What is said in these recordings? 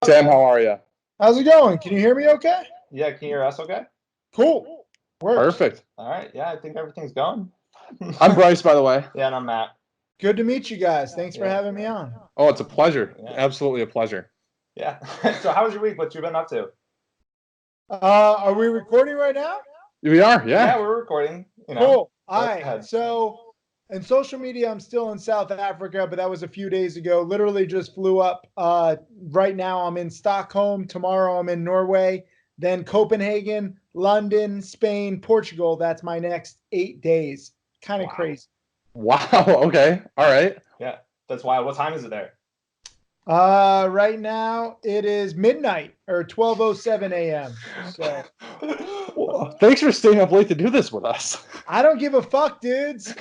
Tim, how are you? How's it going? Can you hear me okay? Yeah, can you hear us okay? Cool. Works. Perfect. All right. Yeah, I think everything's going. I'm Bryce, by the way. Yeah, and I'm Matt. Good to meet you guys. Thanks for having me on. Oh, it's a pleasure. Yeah. Absolutely a pleasure. Yeah. So how was your week? What you been up to? Are we recording right now? We are, Yeah, yeah. we're recording. Cool. Go All right. ahead. So, in social media, I'm still in South Africa, but that was a few days ago. Literally just flew up. Right now, I'm in Stockholm. Tomorrow, I'm in Norway. Then Copenhagen, London, Spain, Portugal. That's my next 8 days. Kind of Wow. crazy. Wow. Okay. All right. Yeah, that's wild. What time is it there? Right now it is midnight or 12:07 a.m. So Well, thanks for staying up late to do this with us. I don't give a fuck, dudes.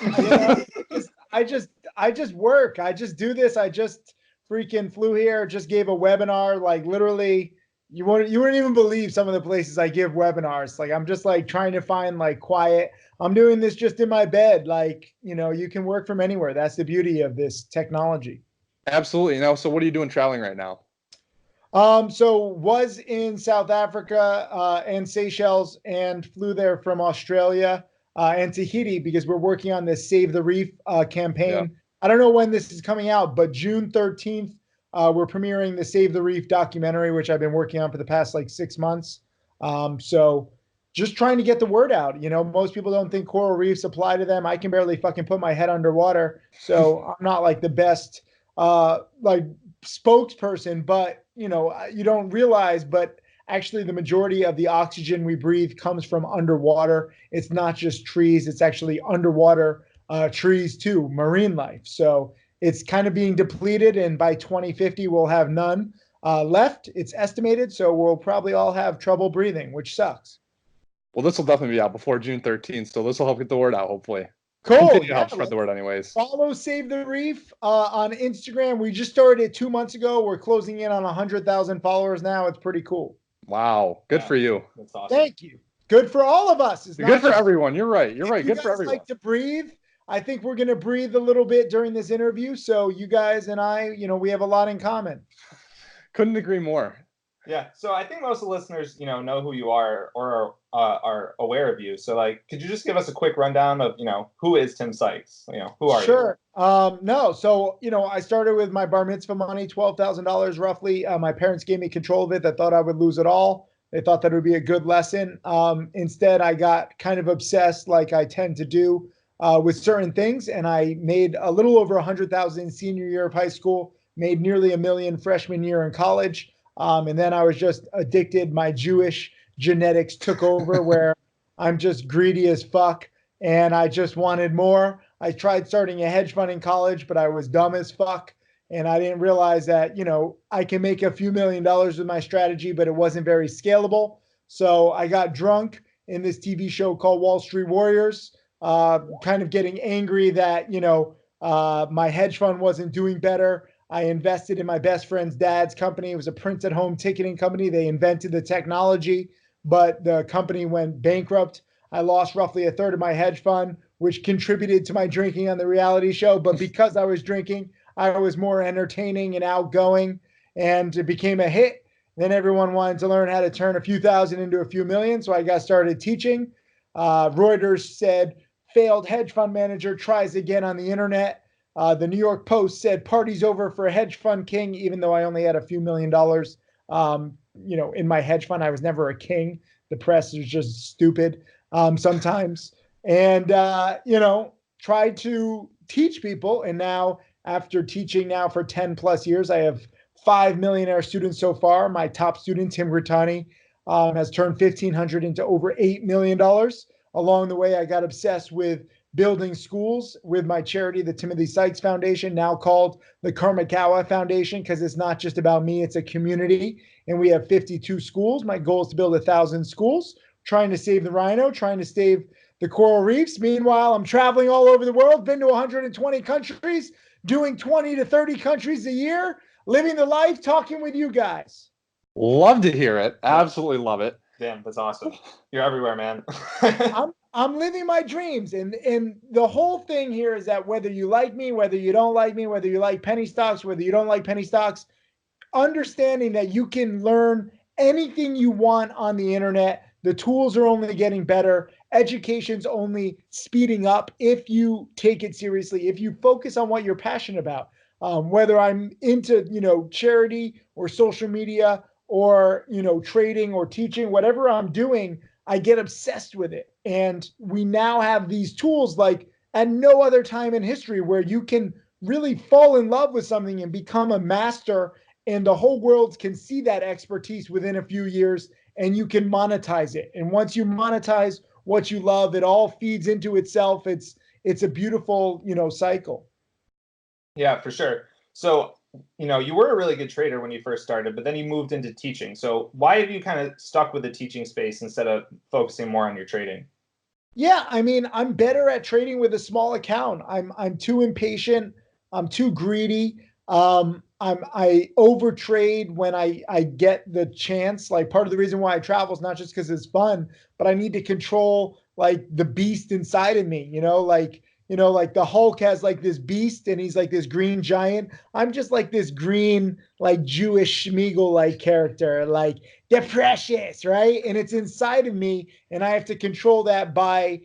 I just work. I just do this. I just freaking flew here. Just gave a webinar. Like literally, you wouldn't even believe some of the places I give webinars. Like I'm just like trying to find like quiet. I'm doing this just in my bed. Like you can work from anywhere. That's the beauty of this technology. Absolutely. Now, so what are you doing traveling right now? So was in South Africa and Seychelles and flew there from Australia and Tahiti because we're working on this Save the Reef campaign. Yeah. I don't know when this is coming out, but June 13th, we're premiering the Save the Reef documentary, which I've been working on for the past like 6 months. So just trying to get the word out. Most people don't think coral reefs apply to them. I can barely fucking put my head underwater. So I'm not like the best like spokesperson, but you don't realize, but actually the majority of the oxygen we breathe comes from underwater. It's not just trees, it's actually underwater trees too, marine life. So it's kind of being depleted, and by 2050 we'll have none left, it's estimated. So we'll probably all have trouble breathing, which sucks. Well, this will definitely be out before June 13th, so this will help get the word out, hopefully. Cool. Continue to help spread the word anyways. Follow Save the Reef on Instagram. We just started it 2 months ago. We're closing in on 100,000 followers now. It's pretty cool. Wow. Good for you. That's awesome. Thank you. Good for all of us. It's Good for everyone. You're right. You're right. You Good for guys everyone. like to breathe. I think we're going to breathe a little bit during this interview. So you guys and I, we have a lot in common. Couldn't agree more. Yeah. So I think most of the listeners, know who you are or are aware of you. So like, could you just give us a quick rundown of, who is Tim Sykes? Who are you? Sure. No. So, I started with my bar mitzvah money, $12,000 roughly. My parents gave me control of it. They thought I would lose it all. They thought that it would be a good lesson. Instead, I got kind of obsessed, like I tend to do with certain things. And I made a little over 100,000 senior year of high school, made nearly $1 million freshman year in college. And then I was just addicted. My Jewish genetics took over where I'm just greedy as fuck. And I just wanted more. I tried starting a hedge fund in college, but I was dumb as fuck. And I didn't realize that, I can make a few $1,000,000 with my strategy, but it wasn't very scalable. So I got drunk in this TV show called Wall Street Warriors, kind of getting angry that, my hedge fund wasn't doing better. I invested in my best friend's dad's company. It was a print at home ticketing company. They invented the technology, but the company went bankrupt. I lost roughly a third of my hedge fund, which contributed to my drinking on the reality show. But because I was drinking, I was more entertaining and outgoing, and it became a hit. Then everyone wanted to learn how to turn a few thousand into a few million. So I got started teaching. Reuters said, failed hedge fund manager tries again on the internet. The New York Post said party's over for a hedge fund king, even though I only had a few $1,000,000. In my hedge fund, I was never a king. The press is just stupid sometimes. And, tried to teach people. And now, after teaching now for 10 plus years, I have 5 millionaire students so far. My top student, Tim Gritani, has turned 1,500 into over $8 million. Along the way, I got obsessed with building schools with my charity, the Timothy Sykes Foundation, now called the Karmakawa Foundation, because it's not just about me, it's a community. And we have 52 schools. My goal is to build 1,000 schools, trying to save the rhino, trying to save the coral reefs. Meanwhile, I'm traveling all over the world, been to 120 countries, doing 20 to 30 countries a year, living the life, talking with you guys. Love to hear it. Absolutely love it. Damn, that's awesome. You're everywhere, man. I'm living my dreams. And the whole thing here is that whether you like me, whether you don't like me, whether you like penny stocks, whether you don't like penny stocks, understanding that you can learn anything you want on the internet. The tools are only getting better. Education's only speeding up if you take it seriously, if you focus on what you're passionate about. Whether I'm into, charity or social media or, trading or teaching, whatever I'm doing, I get obsessed with it. And we now have these tools like at no other time in history where you can really fall in love with something and become a master, and the whole world can see that expertise within a few years, and you can monetize it. And once you monetize what you love, it all feeds into itself. It's a beautiful, cycle. Yeah, for sure. So, you were a really good trader when you first started, but then you moved into teaching. So why have you kind of stuck with the teaching space instead of focusing more on your trading? Yeah, I mean, I'm better at trading with a small account. I'm too impatient. I'm too greedy. I overtrade when I get the chance. Like, part of the reason why I travel is not just because it's fun, but I need to control like the beast inside of me. Like the Hulk has like this beast and he's like this green giant. I'm just like this green, like Jewish Schmeagle like character, like they're precious, right? And it's inside of me, and I have to control that by,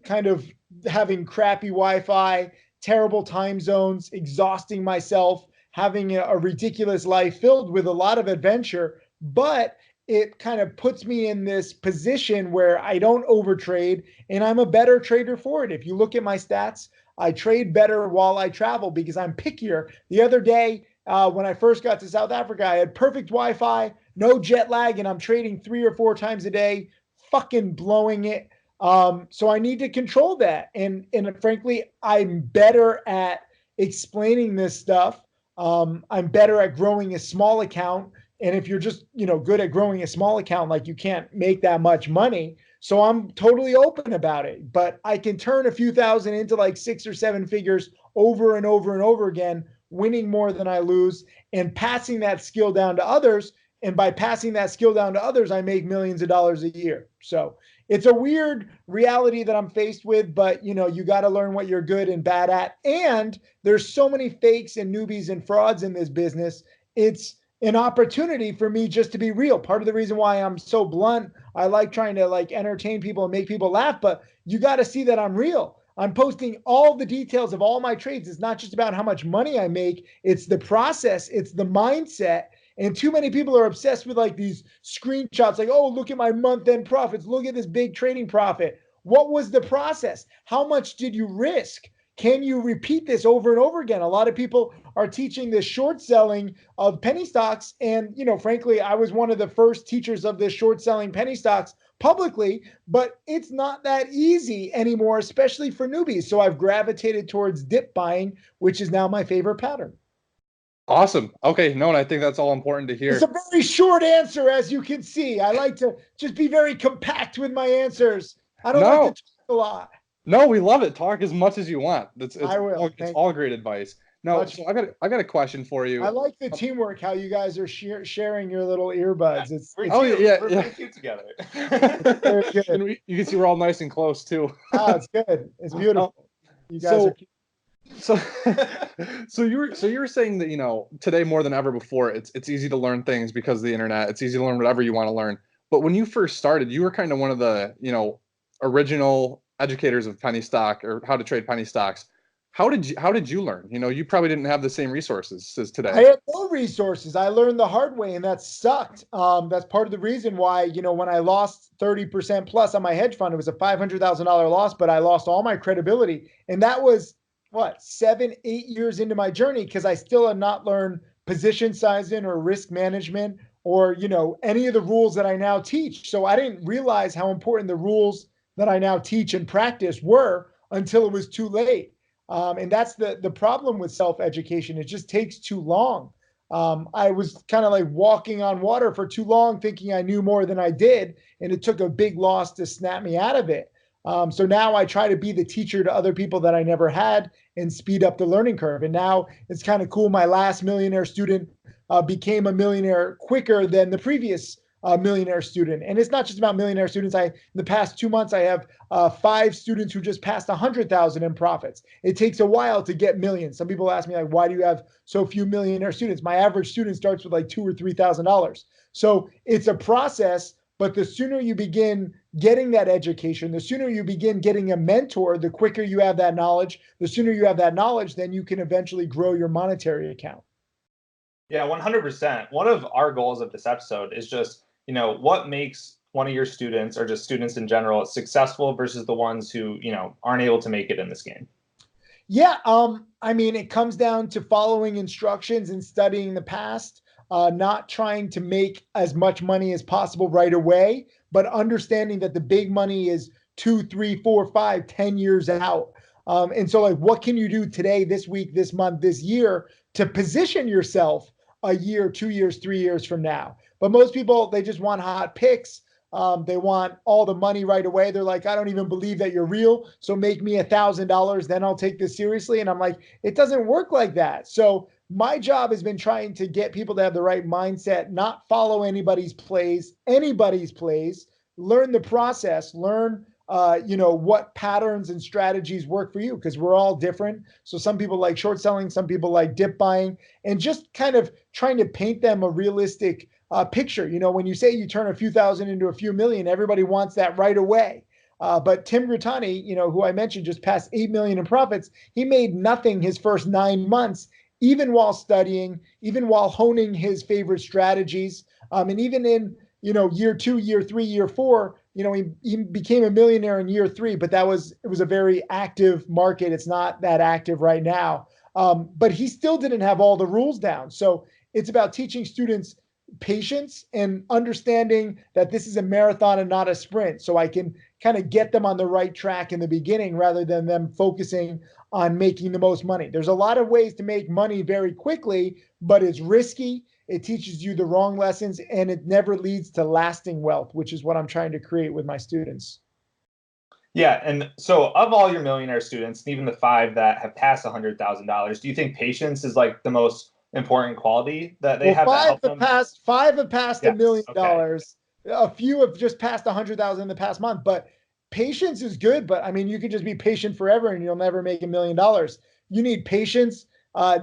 kind of having crappy Wi-Fi, terrible time zones, exhausting myself, having a ridiculous life filled with a lot of adventure. But it kind of puts me in this position where I don't overtrade, and I'm a better trader for it. If you look at my stats, I trade better while I travel because I'm pickier. The other day, when I first got to South Africa, I had perfect Wi-Fi, no jet lag, and I'm trading 3 or 4 times a day, fucking blowing it. So I need to control that. And frankly, I'm better at explaining this stuff. I'm better at growing a small account. And if you're just, good at growing a small account, like you can't make that much money. So I'm totally open about it, but I can turn a few thousand into like 6 or 7 figures over and over and over again, winning more than I lose and passing that skill down to others. And by passing that skill down to others, I make millions of dollars a year. So it's a weird reality that I'm faced with, but you got to learn what you're good and bad at. And there's so many fakes and newbies and frauds in this business. It's an opportunity for me just to be real. Part of the reason why I'm so blunt, I like trying to like entertain people and make people laugh, but you got to see that I'm real. I'm posting all the details of all my trades. It's not just about how much money I make. It's the process. It's the mindset. And too many people are obsessed with like these screenshots, like, oh, look at my month-end profits. Look at this big trading profit. What was the process? How much did you risk? Can you repeat this over and over again? A lot of people are teaching this short selling of penny stocks. And, frankly, I was one of the first teachers of this short selling penny stocks publicly, but it's not that easy anymore, especially for newbies. So I've gravitated towards dip buying, which is now my favorite pattern. Awesome. Okay. No, and I think that's all important to hear. It's a very short answer, as you can see. I like to just be very compact with my answers. I don't like to talk a lot. No, we love it. Talk as much as you want. I will. It's all great advice. No, so I got a question for you. I like the teamwork, how you guys are sharing your little earbuds. We're pretty cute together. Very good. And you can see we're all nice and close too. Oh, it's good. It's beautiful. You guys are cute. So you were saying that today more than ever before it's easy to learn things because of the internet. It's easy to learn whatever you want to learn. But when you first started, you were kind of one of the original educators of penny stock or how to trade penny stocks. How did you learn? You probably didn't have the same resources as today. I had no resources. I learned the hard way, and that sucked. That's part of the reason why, when I lost 30% plus on my hedge fund, it was a $500,000 loss, but I lost all my credibility. And that was 7, 8 years into my journey, because I still had not learned position sizing or risk management or, any of the rules that I now teach. So I didn't realize how important the rules that I now teach and practice were until it was too late. And that's the problem with self-education. It just takes too long. I was kind of like walking on water for too long, thinking I knew more than I did. And it took a big loss to snap me out of it. So now I try to be the teacher to other people that I never had and speed up the learning curve. And now it's kind of cool. My last millionaire student became a millionaire quicker than the previous a millionaire student. And it's not just about millionaire students. In the past 2 months, I have 5 students who just passed 100,000 in profits. It takes a while to get millions. Some people ask me, like, why do you have so few millionaire students? My average student starts with like $2,000 or $3,000. So it's a process, but the sooner you begin getting that education, the sooner you begin getting a mentor, the quicker you have that knowledge. The sooner you have that knowledge, then you can eventually grow your monetary account. Yeah, 100%. One of our goals of this episode is just, what makes one of your students or just students in general successful versus the ones who, aren't able to make it in this game. Yeah. I mean, it comes down to following instructions and studying the past, not trying to make as much money as possible right away, but understanding that the big money is 2, 3, 4, 5, 10 years out. And so, like, what can you do today, this week, this month, this year to position yourself a year, 2 years, 3 years from now? But most people, they just want hot picks. They want all the money right away. They're like, I don't even believe that you're real, so make me $1,000, then I'll take this seriously. And I'm like, it doesn't work like that. So my job has been trying to get people to have the right mindset, not follow anybody's plays, learn the process, learn what patterns and strategies work for you, because we're all different. So some people like short selling, some people like dip buying, and just kind of trying to paint them a realistic picture. When you say you turn a few thousand into a few million, everybody wants that right away. But Tim Grittani, who I mentioned, just passed 8 million in profits. He made nothing his first 9 months, even while studying, even while honing his favorite strategies. And even in, year 2, year 3, year 4, he became a millionaire in year 3, but it was a very active market. It's not that active right now. But he still didn't have all the rules down. So it's about teaching students patience and understanding that this is a marathon and not a sprint. So I can kind of get them on the right track in the beginning rather than them focusing on making the most money. There's a lot of ways to make money very quickly, but it's risky. It teaches you the wrong lessons, and it never leads to lasting wealth, which is what I'm trying to create with my students. Yeah. And so of all your millionaire students, even the 5 that have passed $100,000, do you think patience is like the most important quality that they have that help them? 5 have passed Yes, $1 million. okay. A few have just passed 100,000 in the past month, but patience is good. But I mean, you could just be patient forever and you'll never make $1 million. You need patience,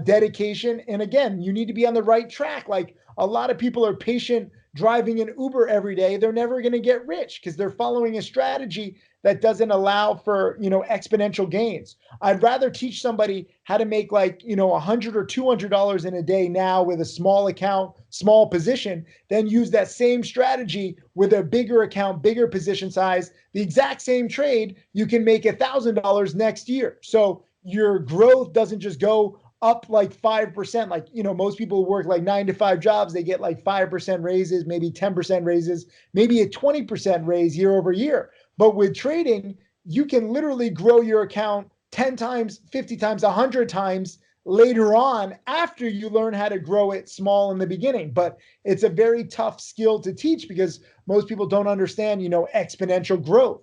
dedication. And again, you need to be on the right track. Like, a lot of people are patient driving an Uber every day. They're never going to get rich because they're following a strategy that doesn't allow for, exponential gains. I'd rather teach somebody how to make like, $100 or $200 in a day now with a small account, small position, than use that same strategy with a bigger account, bigger position size, the exact same trade. You can make $1,000 next year. So your growth doesn't just go up like 5%. Like, most people work like 9 to 5 jobs. They get like 5% raises, maybe 10% raises, maybe a 20% raise year over year. But with trading, you can literally grow your account 10 times, 50 times, 100 times later on after you learn how to grow it small in the beginning. But it's a very tough skill to teach because most people don't understand, exponential growth.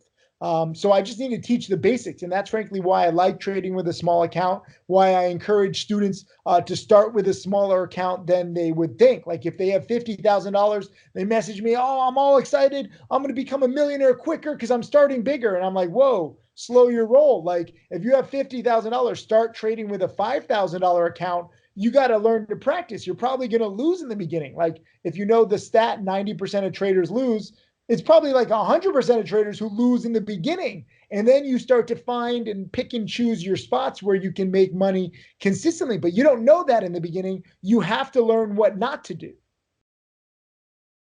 So I just need to teach the basics. And that's frankly why I like trading with a small account, why I encourage students to start with a smaller account than they would think. Like, if they have $50,000, they message me, oh, I'm all excited. I'm going to become a millionaire quicker because I'm starting bigger. And I'm like, whoa, slow your roll. Like, if you have $50,000, start trading with a $5,000 account. You got to learn to practice. You're probably going to lose in the beginning. Like, if you know the stat, 90% of traders lose, it's probably like 100% of traders who lose in the beginning. And then you start to find and pick and choose your spots where you can make money consistently. But you don't know that in the beginning. You have to learn what not to do.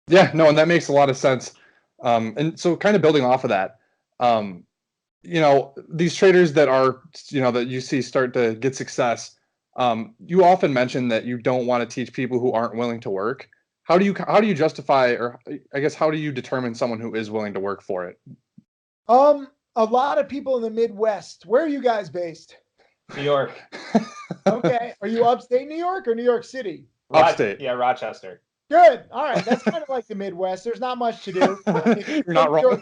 Yeah, no, and that makes a lot of sense. And so kind of building off of that, these traders that are, that you see start to get success, you often mention that you don't want to teach people who aren't willing to work. How do you justify, or I guess, how do you determine someone who is willing to work for it? A lot of people in the Midwest. Where are you guys based? New York. Okay. Are you upstate New York or New York City? Upstate. Yeah, Rochester. Good. All right. That's kind of like the Midwest. There's not much to do. You're not wrong.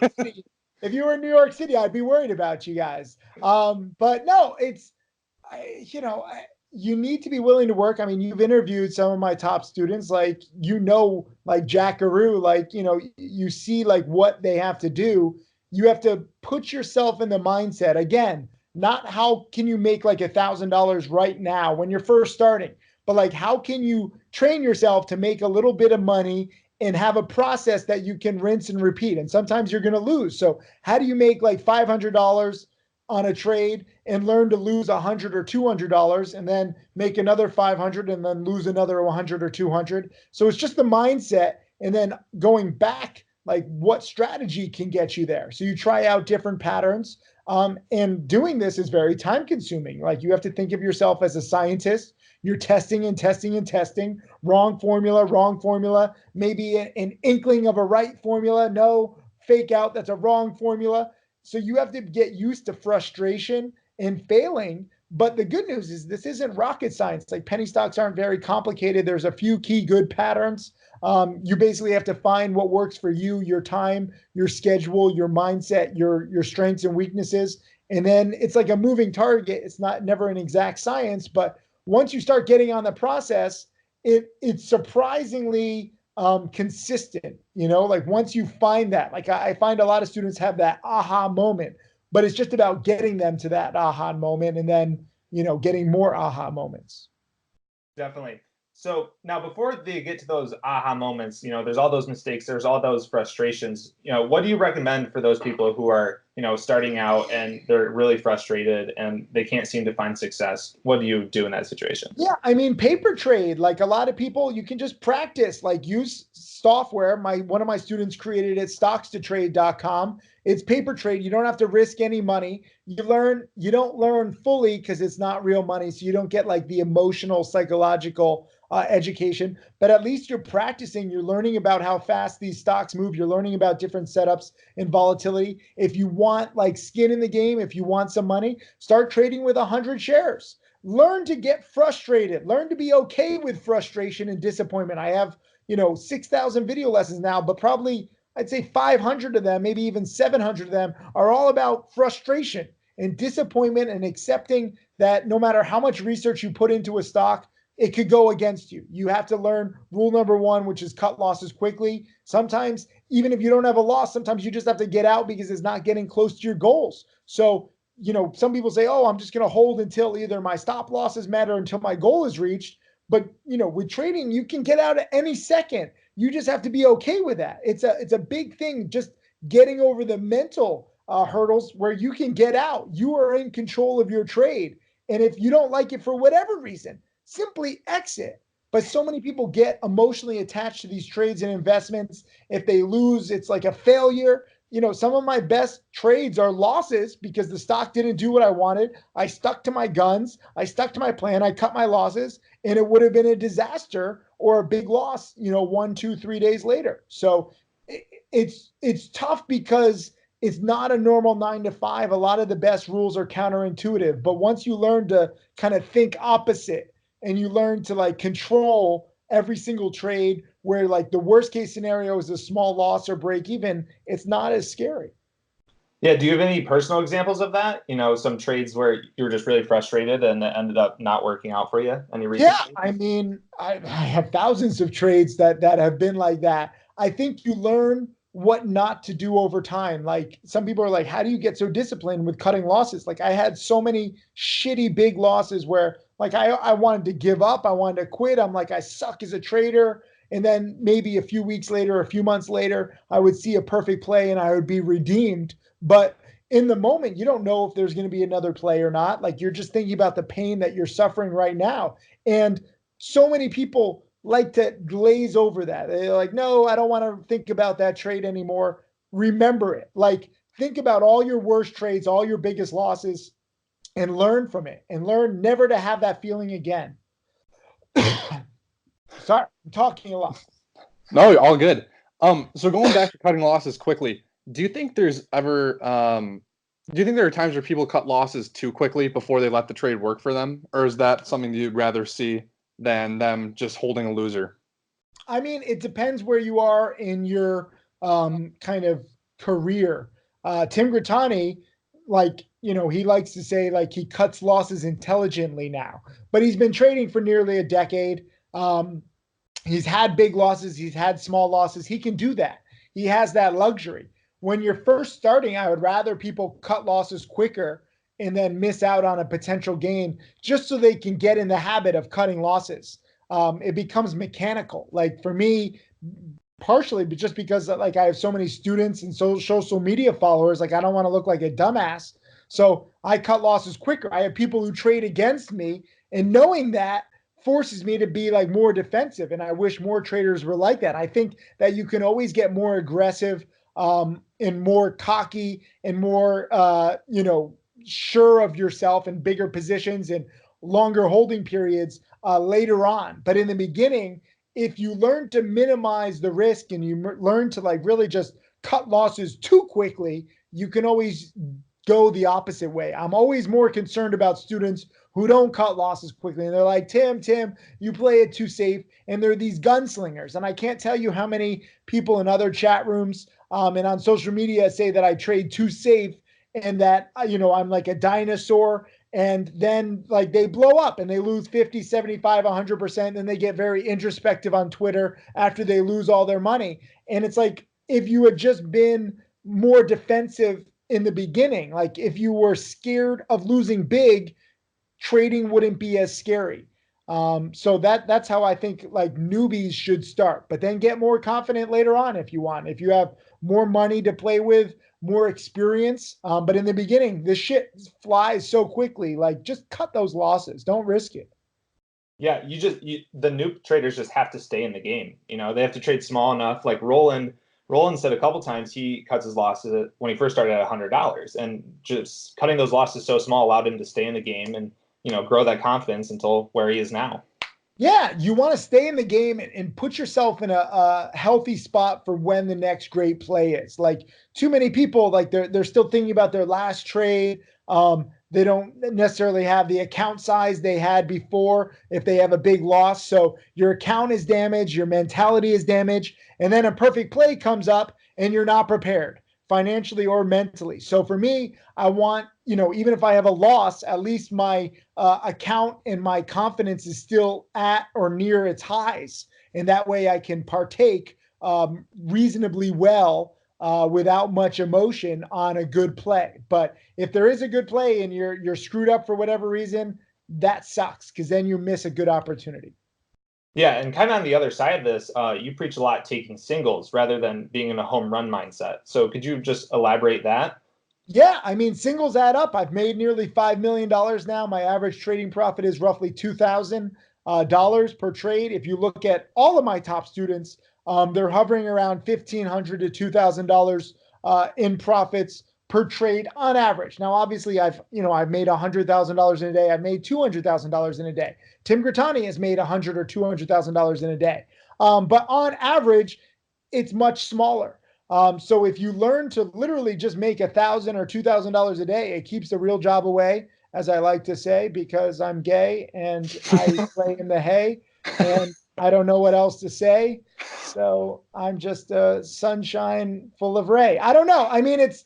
If you were in New York City, I'd be worried about you guys. But no, it's, you need to be willing to work. I mean, you've interviewed some of my top students, like, like Jackaroo, like, you see like what they have to do. You have to put yourself in the mindset again, not how can you make like $1,000 right now when you're first starting, but like, how can you train yourself to make a little bit of money and have a process that you can rinse and repeat. And sometimes you're going to lose. So how do you make like $500 on a trade and learn to lose $100 or $200 and then make another 500 and then lose another 100 or 200? So it's just the mindset. And then going back, like what strategy can get you there? So you try out different patterns. And doing this is very time consuming. Like you have to think of yourself as a scientist. You're testing and testing and testing. Wrong formula, maybe an inkling of a right formula. No, fake out, that's a wrong formula. So you have to get used to frustration and failing. But the good news is this isn't rocket science. Like penny stocks aren't very complicated. There's a few key good patterns. You basically have to find what works for you, your time, your schedule, your mindset, your strengths and weaknesses. And then it's like a moving target. It's never an exact science, but once you start getting on the process, it's surprisingly consistent. Like once you find that, like I find a lot of students have that aha moment, but it's just about getting them to that aha moment and then, getting more aha moments. Definitely. So now before they get to those aha moments, there's all those mistakes, there's all those frustrations. What do you recommend for those people who are, starting out and they're really frustrated and they can't seem to find success? What do you do in that situation? Yeah, I mean, paper trade, like a lot of people, you can just practice, like use software. One of my students created it, stockstotrade.com. It's paper trade. You don't have to risk any money. You don't learn fully because it's not real money. So you don't get like the emotional, psychological education, but at least you're practicing. You're learning about how fast these stocks move. You're learning about different setups and volatility. If you want like skin in the game, if you want some money, start trading with 100 shares. Learn to get frustrated. Learn to be okay with frustration and disappointment. I have, 6,000 video lessons now, but probably I'd say 500 of them, maybe even 700 of them are all about frustration and disappointment and accepting that no matter how much research you put into a stock, it could go against you. You have to learn rule number one, which is cut losses quickly. Sometimes, even if you don't have a loss, sometimes you just have to get out because it's not getting close to your goals. So, some people say, oh, I'm just going to hold until either my stop losses met or until my goal is reached. But, with trading, you can get out at any second. You just have to be okay with that. It's a big thing, just getting over the mental hurdles where you can get out. You are in control of your trade. And if you don't like it for whatever reason, simply exit. But so many people get emotionally attached to these trades and investments. If they lose, it's like a failure. Some of my best trades are losses because the stock didn't do what I wanted. I stuck to my guns. I stuck to my plan. I cut my losses, and it would have been a disaster or a big loss, 1, 2, 3 days later. So it's tough because it's not a normal 9 to 5. A lot of the best rules are counterintuitive, but once you learn to kind of think opposite and you learn to like control every single trade where like the worst case scenario is a small loss or break even, it's not as scary. Yeah. Do you have any personal examples of that? Some trades where you were just really frustrated and it ended up not working out for you? Any reason? Yeah, I mean, I have thousands of trades that have been like that. I think you learn what not to do over time. Like some people are like, how do you get so disciplined with cutting losses? Like I had so many shitty big losses where like I wanted to give up. I wanted to quit. I'm like, I suck as a trader. And then maybe a few weeks later, a few months later, I would see a perfect play and I would be redeemed. But in the moment, you don't know if there's going to be another play or not. Like you're just thinking about the pain that you're suffering right now. And so many people like to glaze over that. They're like, no, I don't want to think about that trade anymore. Remember it. Like, think about all your worst trades, all your biggest losses, and learn from it and learn never to have that feeling again. Sorry, I'm talking a lot. No, all good. So going back to cutting losses quickly, do you think there's ever do you think there are times where people cut losses too quickly before they let the trade work for them? Or is that something you'd rather see than them just holding a loser? I mean, it depends where you are in your kind of career. Tim Grittani, like, he likes to say like he cuts losses intelligently now, but he's been trading for nearly a decade. He's had big losses. He's had small losses. He can do that. He has that luxury. When you're first starting, I would rather people cut losses quicker and then miss out on a potential gain just so they can get in the habit of cutting losses. It becomes mechanical. Like for me, partially, but just because like I have so many students and social media followers, like I don't want to look like a dumbass. So I cut losses quicker. I have people who trade against me, and knowing that forces me to be like more defensive. And I wish more traders were like that. I think that you can always get more aggressive and more cocky and more, sure of yourself and bigger positions and longer holding periods later on. But in the beginning, if you learn to minimize the risk and you learn to like really just cut losses too quickly, you can always go the opposite way. I'm always more concerned about students who don't cut losses quickly. And they're like, Tim, you play it too safe. And they're these gunslingers. And I can't tell you how many people in other chat rooms and on social media say that I trade too safe and that, I'm like a dinosaur. And then like they blow up and they lose 50, 75, 100%. And they get very introspective on Twitter after they lose all their money. And it's like, if you had just been more defensive in the beginning, like if you were scared of losing big, trading wouldn't be as scary. So that's how I think like newbies should start, but then get more confident later on if you want. If you have more money to play with, more experience. But in the beginning, this shit flies so quickly. Like just cut those losses. Don't risk it. Yeah, the new traders just have to stay in the game. They have to trade small enough. Like Roland said a couple times he cuts his losses when he first started at $100, and just cutting those losses so small allowed him to stay in the game and grow that confidence until where he is now. Yeah, you want to stay in the game and put yourself in a healthy spot for when the next great play is. Like too many people, like they're still thinking about their last trade. They don't necessarily have the account size they had before if they have a big loss. So your account is damaged, your mentality is damaged, and then a perfect play comes up and you're not prepared financially or mentally. So for me, I want, even if I have a loss, at least my account and my confidence is still at or near its highs. And that way I can partake reasonably well without much emotion on a good play. But if there is a good play and you're screwed up for whatever reason, that sucks because then you miss a good opportunity. Yeah, and kind of on the other side of this, you preach a lot taking singles rather than being in a home run mindset. So could you just elaborate that? Yeah, I mean, singles add up. I've made nearly $5 million now. My average trading profit is roughly $2,000 per trade. If you look at all of my top students, they're hovering around $1,500 to $2,000 in profits per trade on average. Now, obviously, I've made $100,000 in a day. I've made $200,000 in a day. Tim Grittani has made $100,000 or $200,000 in a day. But on average, it's much smaller. So if you learn to literally just make $1,000 or $2,000 a day, it keeps the real job away, as I like to say, because I'm gay and I play in the hay and I don't know what else to say. So I'm just a sunshine full of ray. I don't know. I mean, it's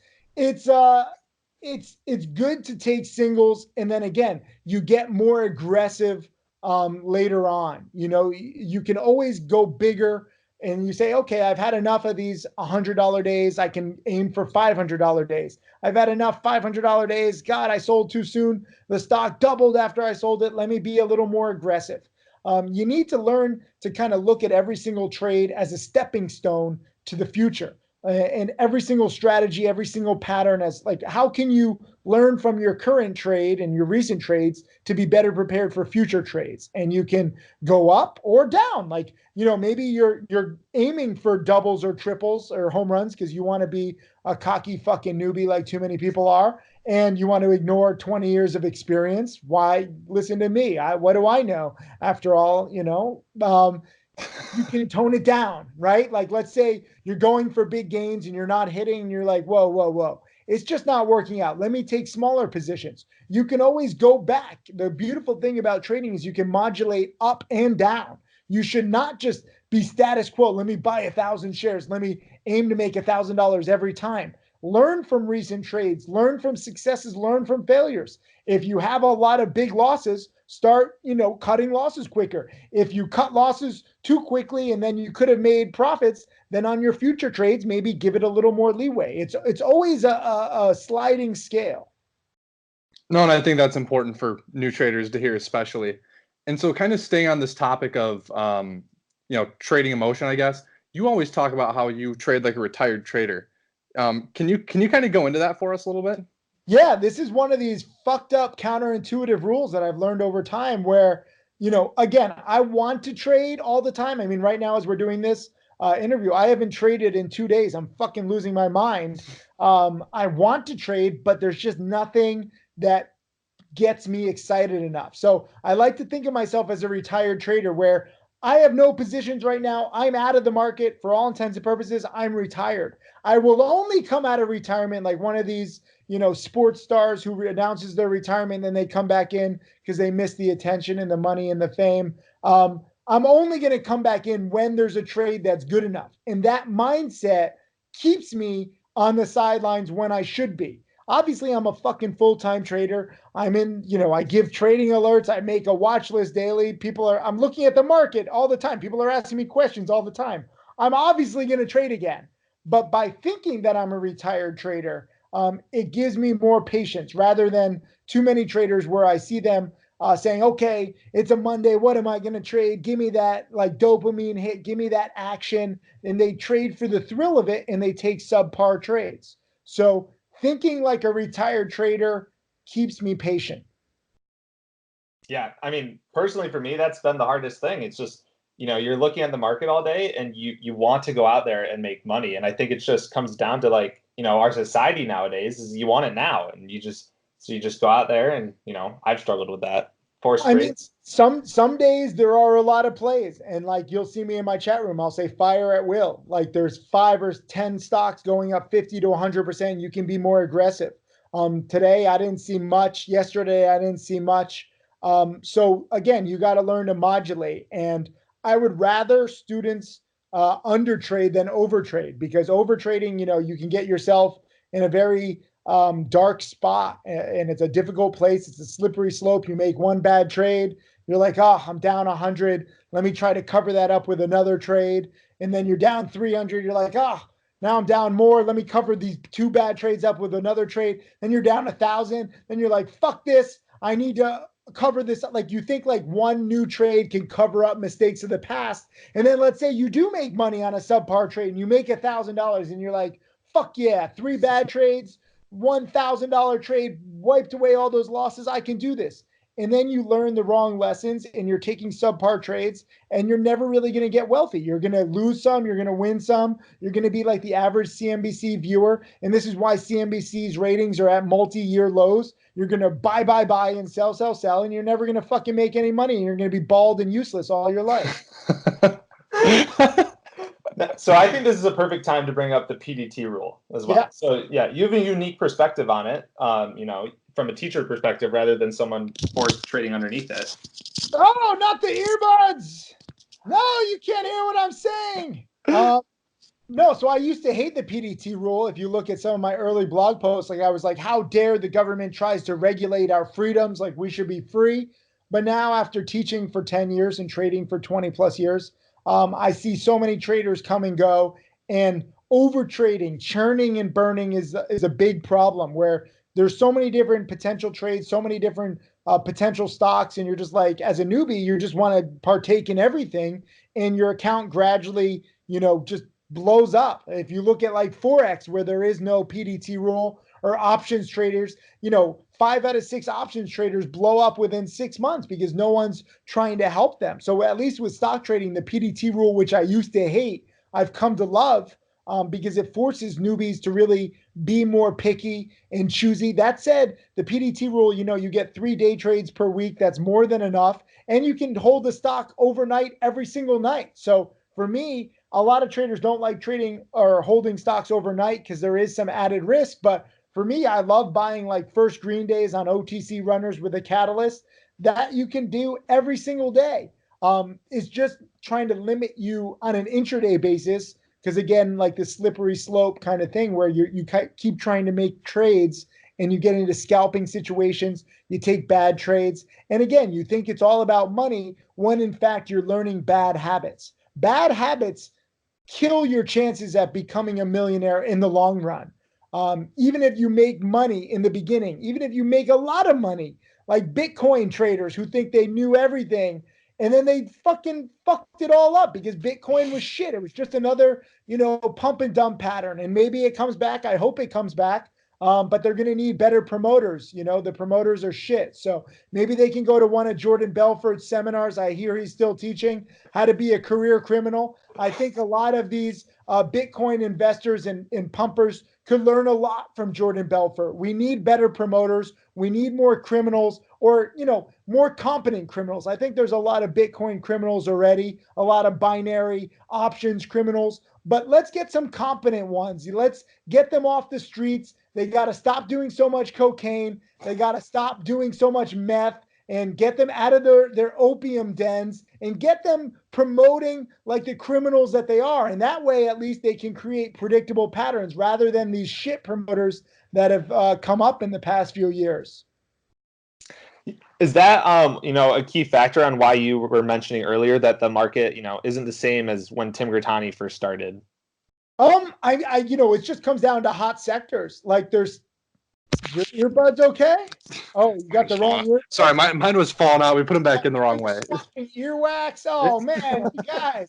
good to take singles, and then again, you get more aggressive later on. You can always go bigger. And you say, okay, I've had enough of these $100 days. I can aim for $500 days. I've had enough $500 days. God, I sold too soon. The stock doubled after I sold it. Let me be a little more aggressive. You need to learn to kind of look at every single trade as a stepping stone to the future. And every single strategy, every single pattern as like, how can you learn from your current trade and your recent trades to be better prepared for future trades? And you can go up or down. Like, maybe you're aiming for doubles or triples or home runs because you want to be a cocky fucking newbie like too many people are. And you want to ignore 20 years of experience. Why listen to me? What do I know? After all, you can tone it down, right? Like, let's say you're going for big gains and you're not hitting and you're like, whoa. It's just not working out. Let me take smaller positions. You can always go back. The beautiful thing about trading is you can modulate up and down. You should not just be status quo. Let me buy 1,000 shares. Let me aim to make $1,000 every time. learn from recent trades, learn from successes, learn from failures. If you have a lot of big losses, start, cutting losses quicker. If you cut losses too quickly and then you could have made profits, then on your future trades, maybe give it a little more leeway. It's always a sliding scale. No, and I think that's important for new traders to hear, especially. And so, kind of staying on this topic of, trading emotion, I guess you always talk about how you trade like a retired trader. Can you kind of go into that for us a little bit? Yeah, this is one of these fucked up counterintuitive rules that I've learned over time where, again, I want to trade all the time. I mean, right now, as we're doing this interview, I haven't traded in 2 days. I'm fucking losing my mind. I want to trade, but there's just nothing that gets me excited enough. So I like to think of myself as a retired trader where I have no positions right now. I'm out of the market for all intents and purposes. I'm retired. I will only come out of retirement like one of these, sports stars who announces their retirement and then they come back in because they miss the attention and the money and the fame. I'm only going to come back in when there's a trade that's good enough. And that mindset keeps me on the sidelines when I should be. Obviously, I'm a fucking full-time trader. I'm in, I give trading alerts. I make a watch list daily. I'm looking at the market all the time. People are asking me questions all the time. I'm obviously going to trade again. But by thinking that I'm a retired trader, it gives me more patience rather than too many traders where I see them saying, okay, it's a Monday. What am I going to trade? Give me that like dopamine hit. Give me that action. And they trade for the thrill of it and they take subpar trades. So thinking like a retired trader keeps me patient. Yeah, I mean, personally for me, that's been the hardest thing. It's just, you're looking at the market all day and you want to go out there and make money. And I think it just comes down to like, our society nowadays is you want it now. And you just go out there and, I've struggled with that. Forced trades. Some days there are a lot of plays and like you'll see me in my chat room, I'll say fire at will. Like there's 5 or 10 stocks going up 50 to 100%. You can be more aggressive. Today I didn't see much. Yesterday I didn't see much. So again, you got to learn to modulate. And I would rather students undertrade than overtrade because overtrading, you can get yourself in a very dark spot and it's a difficult place. It's a slippery slope. You make one bad trade. You're like, oh, I'm down 100. Let me try to cover that up with another trade. And then you're down 300. You're like, oh, now I'm down more. Let me cover these 2 bad trades up with another trade. Then you're down 1,000. Then you're like, fuck this. I need to cover this. Like you think like one new trade can cover up mistakes of the past. And then let's say you do make money on a subpar trade and you make $1,000 and you're like, fuck yeah, 3 bad trades, $1,000 trade wiped away all those losses. I can do this. And then you learn the wrong lessons and you're taking subpar trades and you're never really going to get wealthy. You're going to lose some, you're going to win some. You're going to be like the average CNBC viewer. And this is why CNBC's ratings are at multi-year lows. You're going to buy and sell. And you're never going to fucking make any money. And you're going to be bald and useless all your life. So I think this is a perfect time to bring up the PDT rule as well. Yeah. So yeah, you have a unique perspective on it, from a teacher perspective rather than someone forced trading underneath it. Oh, not the earbuds. No, you can't hear what I'm saying. No, so I used to hate the PDT rule. If you look at some of my early blog posts, like I was like, how dare the government tries to regulate our freedoms? Like we should be free. But now after teaching for 10 years and trading for 20 plus years, I see so many traders come and go, and over trading, churning and burning is a big problem where there's so many different potential trades, so many different potential stocks. And you're just like, as a newbie, you just want to partake in everything and your account gradually, just blows up. If you look at like Forex where there is no PDT rule or options traders, 5 out of 6 options traders blow up within 6 months because no one's trying to help them. So at least with stock trading, the PDT rule, which I used to hate, I've come to love because it forces newbies to really be more picky and choosy. That said, the PDT rule, you get 3 day trades per week. That's more than enough. And you can hold the stock overnight every single night. So for me, a lot of traders don't like trading or holding stocks overnight because there is some added risk. But for me, I love buying like first green days on OTC runners with a catalyst that you can do every single day. It's just trying to limit you on an intraday basis because again, like the slippery slope kind of thing where you keep trying to make trades and you get into scalping situations, you take bad trades. And again, you think it's all about money when in fact you're learning bad habits. Bad habits kill your chances at becoming a millionaire in the long run. Even if you make money in the beginning, even if you make a lot of money, like Bitcoin traders who think they knew everything and then they fucking fucked it all up because Bitcoin was shit. It was just another, pump and dump pattern. And maybe it comes back. I hope it comes back. But they're going to need better promoters. The promoters are shit. So maybe they can go to one of Jordan Belfort's seminars. I hear he's still teaching how to be a career criminal. I think a lot of these Bitcoin investors and pumpers could learn a lot from Jordan Belfort. We need better promoters. We need more criminals or, more competent criminals. I think there's a lot of Bitcoin criminals already, a lot of binary options criminals, but let's get some competent ones. Let's get them off the streets. They got to stop doing so much cocaine. They got to stop doing so much meth and get them out of their opium dens and get them promoting like the criminals that they are. And that way, at least they can create predictable patterns rather than these shit promoters that have come up in the past few years. Is that, a key factor on why you were mentioning earlier that the market, isn't the same as when Tim Grittani first started? It just comes down to hot sectors. Like there's your earbuds okay? Oh, you got the wrong ear. Sorry, mine was falling out. We put them back in the wrong way. Earwax. Oh man, you guys.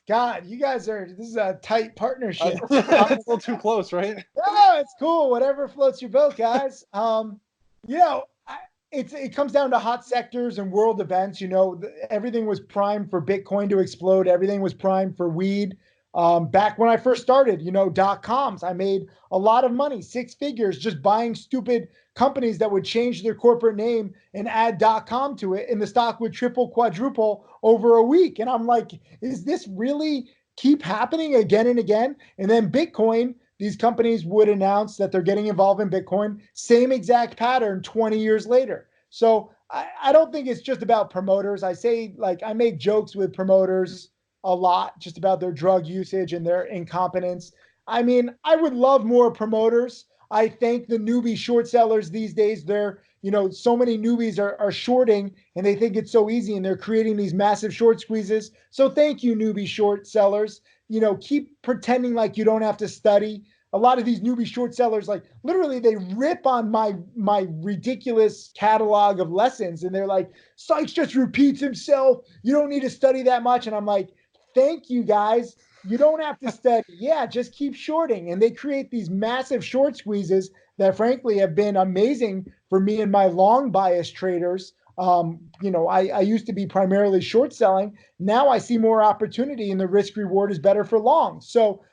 God, you guys this is a tight partnership. I'm a little too close, right? No, it's cool. Whatever floats your boat, guys. It comes down to hot sectors and world events. Everything was primed for Bitcoin to explode. Everything was primed for weed. Back when I first started, .coms, I made a lot of money, 6 figures, just buying stupid companies that would change their corporate name and add .com to it, and the stock would triple, quadruple over a week. And I'm like, is this really keep happening again and again? And then Bitcoin, these companies would announce that they're getting involved in Bitcoin, same exact pattern 20 years later. So I don't think it's just about promoters. I make jokes with promoters a lot just about their drug usage and their incompetence. I mean, I would love more promoters. I thank the newbie short sellers these days. They're, so many newbies are shorting and they think it's so easy and they're creating these massive short squeezes. So thank you, newbie short sellers. Keep pretending like you don't have to study. A lot of these newbie short sellers, like literally they rip on my ridiculous catalog of lessons. And they're like, Sykes just repeats himself. You don't need to study that much. And I'm like, thank you guys. You don't have to study. Yeah, just keep shorting. And they create these massive short squeezes that frankly have been amazing for me and my long bias traders. I used to be primarily short selling. Now I see more opportunity and the risk reward is better for long. So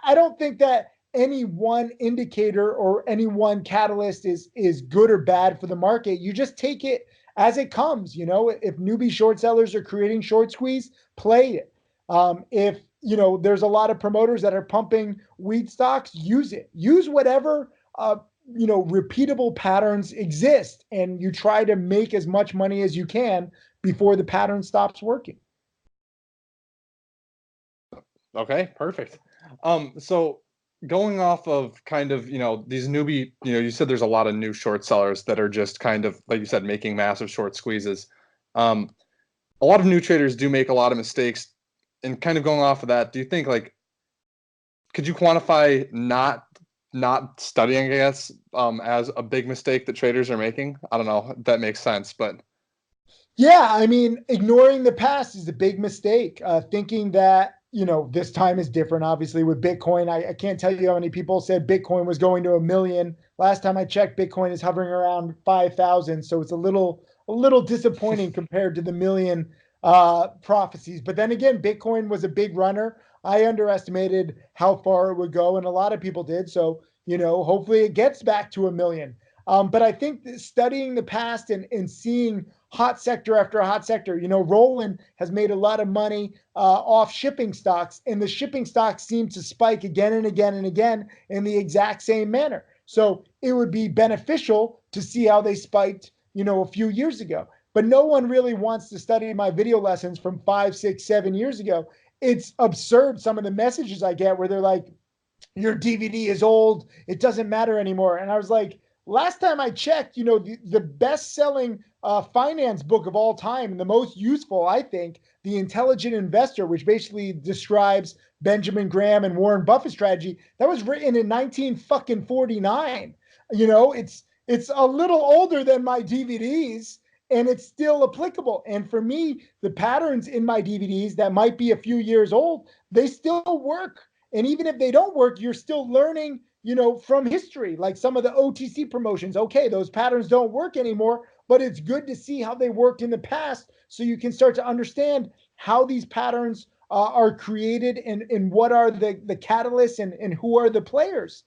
I don't think that any one indicator or any one catalyst is good or bad for the market. You just take it as it comes. If newbie short sellers are creating short squeeze, play it. If there's a lot of promoters that are pumping weed stocks, use it. Use whatever repeatable patterns exist, and you try to make as much money as you can before the pattern stops working. Okay, perfect. So going off of kind of, these newbie, you said there's a lot of new short sellers that are just kind of, like you said, making massive short squeezes. A lot of new traders do make a lot of mistakes. And kind of going off of that, do you think could you quantify not studying, I guess, as a big mistake that traders are making? I don't know if that makes sense, but. Yeah, I mean, ignoring the past is a big mistake. Thinking that, this time is different, obviously, with Bitcoin. I can't tell you how many people said Bitcoin was going to 1 million. Last time I checked, Bitcoin is hovering around 5,000. So it's a little disappointing compared to the million prophecies. But then again, Bitcoin was a big runner. I underestimated how far it would go, and a lot of people did. So, hopefully it gets back to 1 million. But I think that studying the past and seeing hot sector after hot sector, Roland has made a lot of money off shipping stocks, and the shipping stocks seem to spike again and again and again in the exact same manner. So it would be beneficial to see how they spiked, a few years ago. But no one really wants to study my video lessons from 5, 6, 7 years ago. it's absurd, some of the messages I get where they're like, your DVD is old, it doesn't matter anymore. And I was like, last time I checked, the best-selling finance book of all time, and the most useful, I think, The Intelligent Investor, which basically describes Benjamin Graham and Warren Buffett's strategy, that was written in 1949. It's a little older than my DVDs, and it's still applicable. And for me, the patterns in my DVDs that might be a few years old, they still work. And even if they don't work, you're still learning, from history, like some of the OTC promotions. Okay, those patterns don't work anymore, but it's good to see how they worked in the past so you can start to understand how these patterns are created and what are the catalysts and who are the players.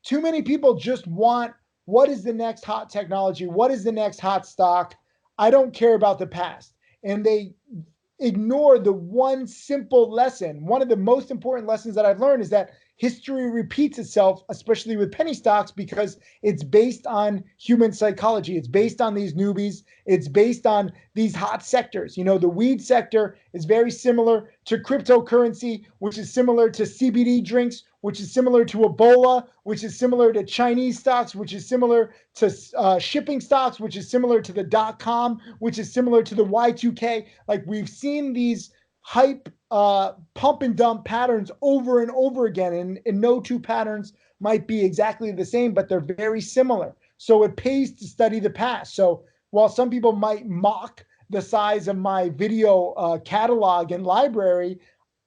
Too many people just want, what is the next hot technology? What is the next hot stock? I don't care about the past. And they ignore the one simple lesson. One of the most important lessons that I've learned is that history repeats itself, especially with penny stocks, because it's based on human psychology. It's based on these newbies. It's based on these hot sectors. The weed sector is very similar to cryptocurrency, which is similar to CBD drinks, which is similar to Ebola, which is similar to Chinese stocks, which is similar to shipping stocks, which is similar to the .com, which is similar to the Y2K. Like, we've seen these hype pump and dump patterns over and over again, and no two patterns might be exactly the same, but they're very similar. So it pays to study the past. So while some people might mock the size of my video catalog and library,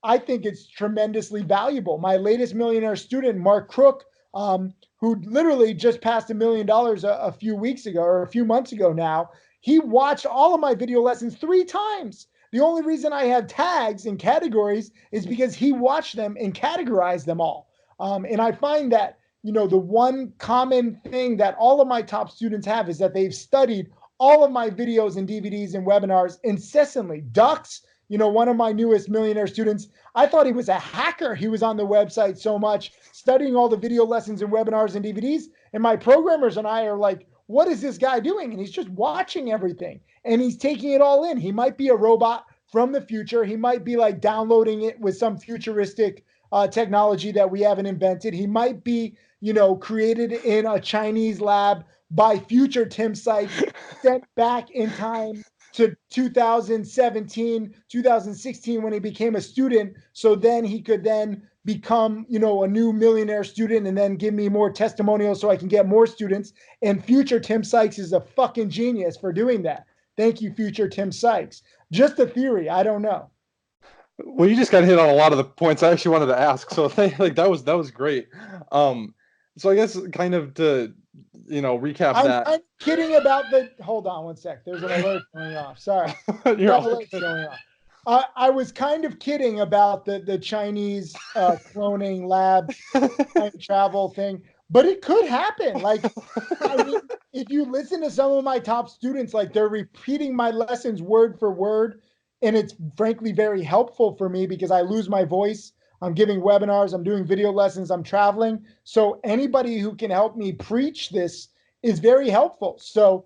I think it's tremendously valuable. My latest millionaire student, Mark Crook, who literally just passed $1 million a few weeks ago, or a few months ago now, he watched all of my video lessons 3 times. The only reason I have tags and categories is because he watched them and categorized them all. And I find that, the one common thing that all of my top students have is that they've studied all of my videos and DVDs and webinars incessantly. Dux, one of my newest millionaire students, I thought he was a hacker. He was on the website so much, studying all the video lessons and webinars and DVDs. And my programmers and I are like, what is this guy doing? And he's just watching everything and he's taking it all in. He might be a robot from the future. He might be like downloading it with some futuristic technology that we haven't invented. He might be, created in a Chinese lab by future Tim Sykes, sent back in time to 2017, 2016 when he became a student. So then he could then become, a new millionaire student and then give me more testimonials so I can get more students. And future Tim Sykes is a fucking genius for doing that. Thank you, future Tim Sykes. Just a theory. I don't know. Well, you just got hit on a lot of the points I actually wanted to ask. So that was great. So I guess kind of to, recap that. I'm kidding about hold on one sec. There's an alert going off. Sorry. You're going off. I was kind of kidding about the Chinese cloning lab time travel thing, but it could happen. Like, I mean, if you listen to some of my top students, like, they're repeating my lessons word for word, and it's frankly very helpful for me because I lose my voice. I'm giving webinars, I'm doing video lessons, I'm traveling. So anybody who can help me preach this is very helpful. So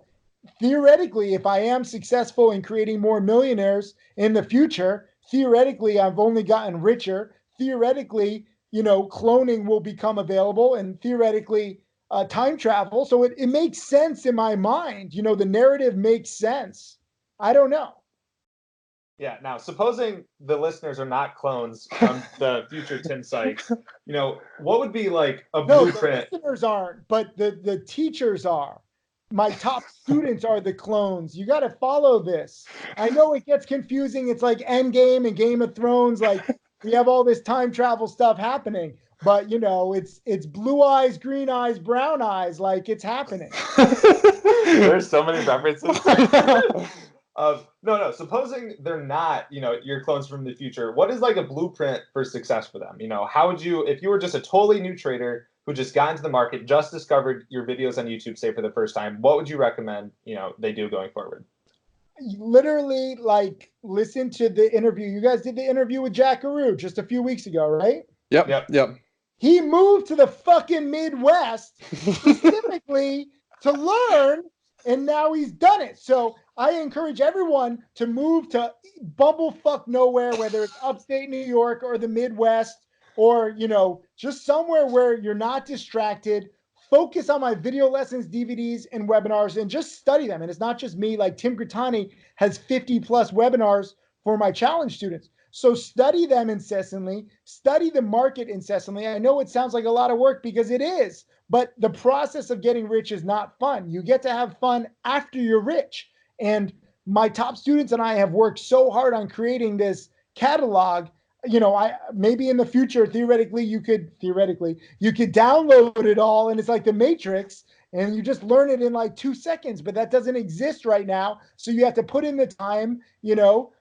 theoretically, if I am successful in creating more millionaires in the future, theoretically, I've only gotten richer. Theoretically, cloning will become available, and theoretically, time travel. So it makes sense in my mind. The narrative makes sense. I don't know. Yeah. Now, supposing the listeners are not clones from the future Tim Sykes, what would be like a blueprint? The listeners aren't, but the teachers are. My top students are the clones. You got to follow this. I know it gets confusing. It's like Endgame and Game of Thrones. Like, we have all this time travel stuff happening, but it's blue eyes, green eyes, brown eyes. Like, it's happening. There's so many references. No. Supposing they're not, your clones from the future, what is like a blueprint for success for them? How would you, if you were just a totally new trader who just got into the market, just discovered your videos on YouTube, say for the first time, what would you recommend, they do going forward? Literally, like, listen to the interview. You guys did the interview with Jack Aru just a few weeks ago, right? Yep. He moved to the fucking Midwest specifically to learn, and now he's done it. So I encourage everyone to move to bumblefuck nowhere, whether it's upstate New York or the Midwest, or, you know, just somewhere where you're not distracted. Focus on my video lessons, DVDs, and webinars, and just study them. And it's not just me. Like Tim Grittani has 50 plus webinars for my challenge students. So study them incessantly, study the market incessantly. I know it sounds like a lot of work because it is, but the process of getting rich is not fun. You get to have fun after you're rich. And my top students and I have worked so hard on creating this catalog. You know, I maybe in the future, theoretically, you could download it all, and it's like the Matrix, and you just learn it in like 2 seconds. But that doesn't exist right now, so you have to put in the time. You know,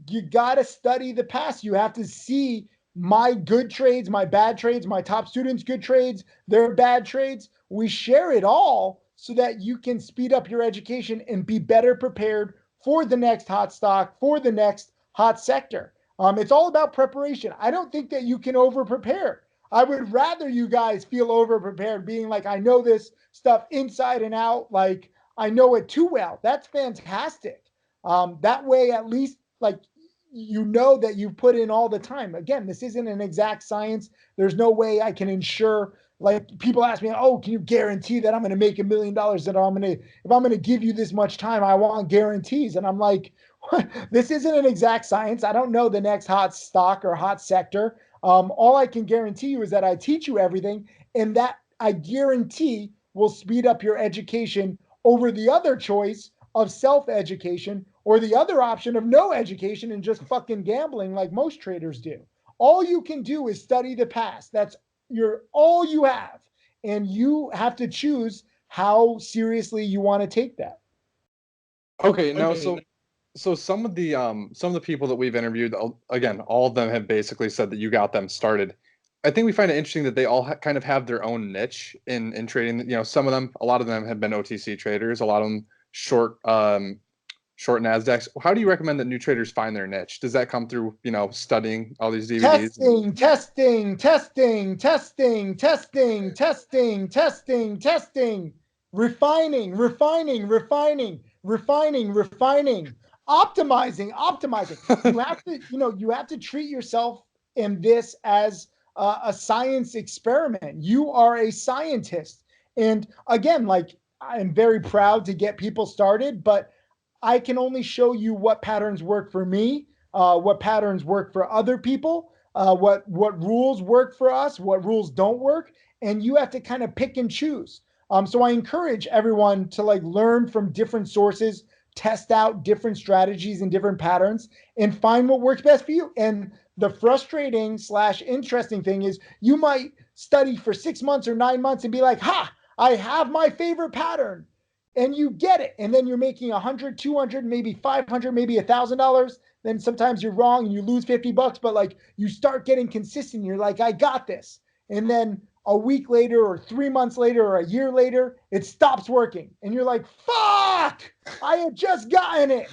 you got to study the past. You have to see my good trades, my bad trades, my top students' good trades, their bad trades. We share it all so that you can speed up your education and be better prepared for the next hot stock, for the next hot sector. It's all about preparation. I don't think that you can over prepare. I would rather you guys feel over prepared, being like, I know this stuff inside and out, like I know it too well. That's fantastic. That way, at least, like, you know that you've put in all the time. Again, this isn't an exact science. There's no way I can ensure. Like, people ask me, oh, can you guarantee that I'm going to make $1 million? That if I'm going to give you this much time, I want guarantees. And I'm like, this isn't an exact science. I don't know the next hot stock or hot sector. All I can guarantee you is that I teach you everything, and that I guarantee will speed up your education over the other choice of self-education, or the other option of no education and just fucking gambling like most traders do. All you can do is study the past. That's all you have. And you have to choose how seriously you want to take that. Okay, now so some of the people that we've interviewed, again, all of them have basically said that you got them started. I think we find it interesting that they all kind of have their own niche in trading. You know, some of them, a lot of them have been OTC traders, a lot of them short Nasdaqs. How do you recommend that new traders find their niche? Does that come through, you know, studying all these DVDs? Testing, refining, optimizing. You have to treat yourself in this as a science experiment. You are a scientist. And again, like, I'm very proud to get people started, but I can only show you what patterns work for me, what patterns work for other people, what rules work for us, what rules don't work, and you have to kind of pick and choose. So I encourage everyone to like learn from different sources, test out different strategies and different patterns, and find what works best for you. And the frustrating / interesting thing is, you might study for 6 months or 9 months and be like, ha, I have my favorite pattern. And you get it. And then you're making 100, 200, maybe 500, maybe $1,000. Then sometimes you're wrong and you lose $50, but like, you start getting consistent. You're like, I got this. And then a week later or 3 months later or a year later, it stops working. And you're like, fuck, I had just gotten it.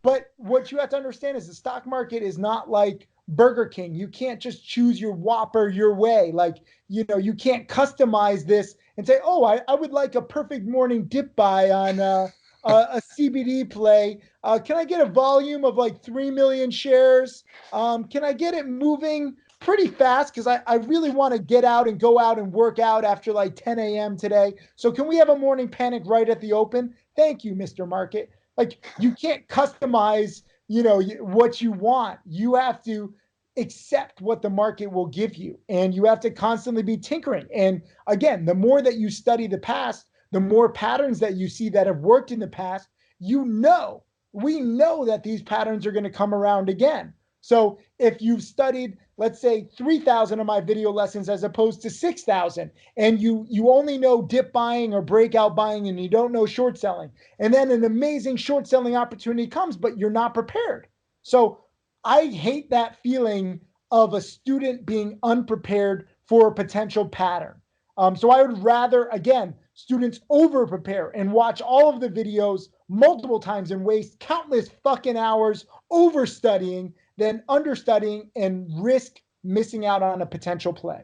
But what you have to understand is the stock market is not like Burger King. You can't just choose your Whopper your way. Like, you know, you can't customize this and say, oh, I would like a perfect morning dip buy on a CBD play. Can I get a volume of like 3 million shares? Can I get it moving pretty fast? Because I really want to get out and go out and work out after like 10 a.m. today. So can we have a morning panic right at the open? Thank you, Mr. Market. Like, you can't customize, you know, what you want. You have to accept what the market will give you, and you have to constantly be tinkering. And again, the more that you study the past, the more patterns that you see that have worked in the past, we know that these patterns are going to come around again. So if you've studied, let's say, 3,000 of my video lessons as opposed to 6,000, and you only know dip buying or breakout buying, and you don't know short selling, and then an amazing short selling opportunity comes, but you're not prepared. So I hate that feeling of a student being unprepared for a potential pattern. So I would rather, again, students over prepare and watch all of the videos multiple times and waste countless fucking hours over studying than understudying and risk missing out on a potential play.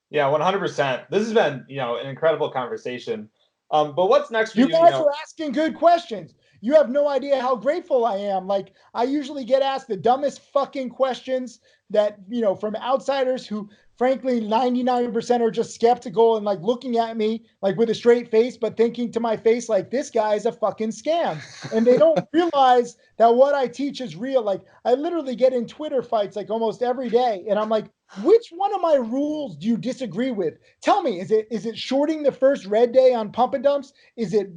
Yeah, 100%. This has been, you know, an incredible conversation. But what's next for You you? guys are asking good questions. You have no idea how grateful I am. Like, I usually get asked the dumbest fucking questions that, from outsiders who, frankly, 99% are just skeptical and like looking at me like with a straight face, but thinking to my face, like, this guy is a fucking scam. And they don't realize that what I teach is real. Like, I literally get in Twitter fights like almost every day. And I'm like, which one of my rules do you disagree with? Tell me, is it shorting the first red day on pump and dumps? Is it,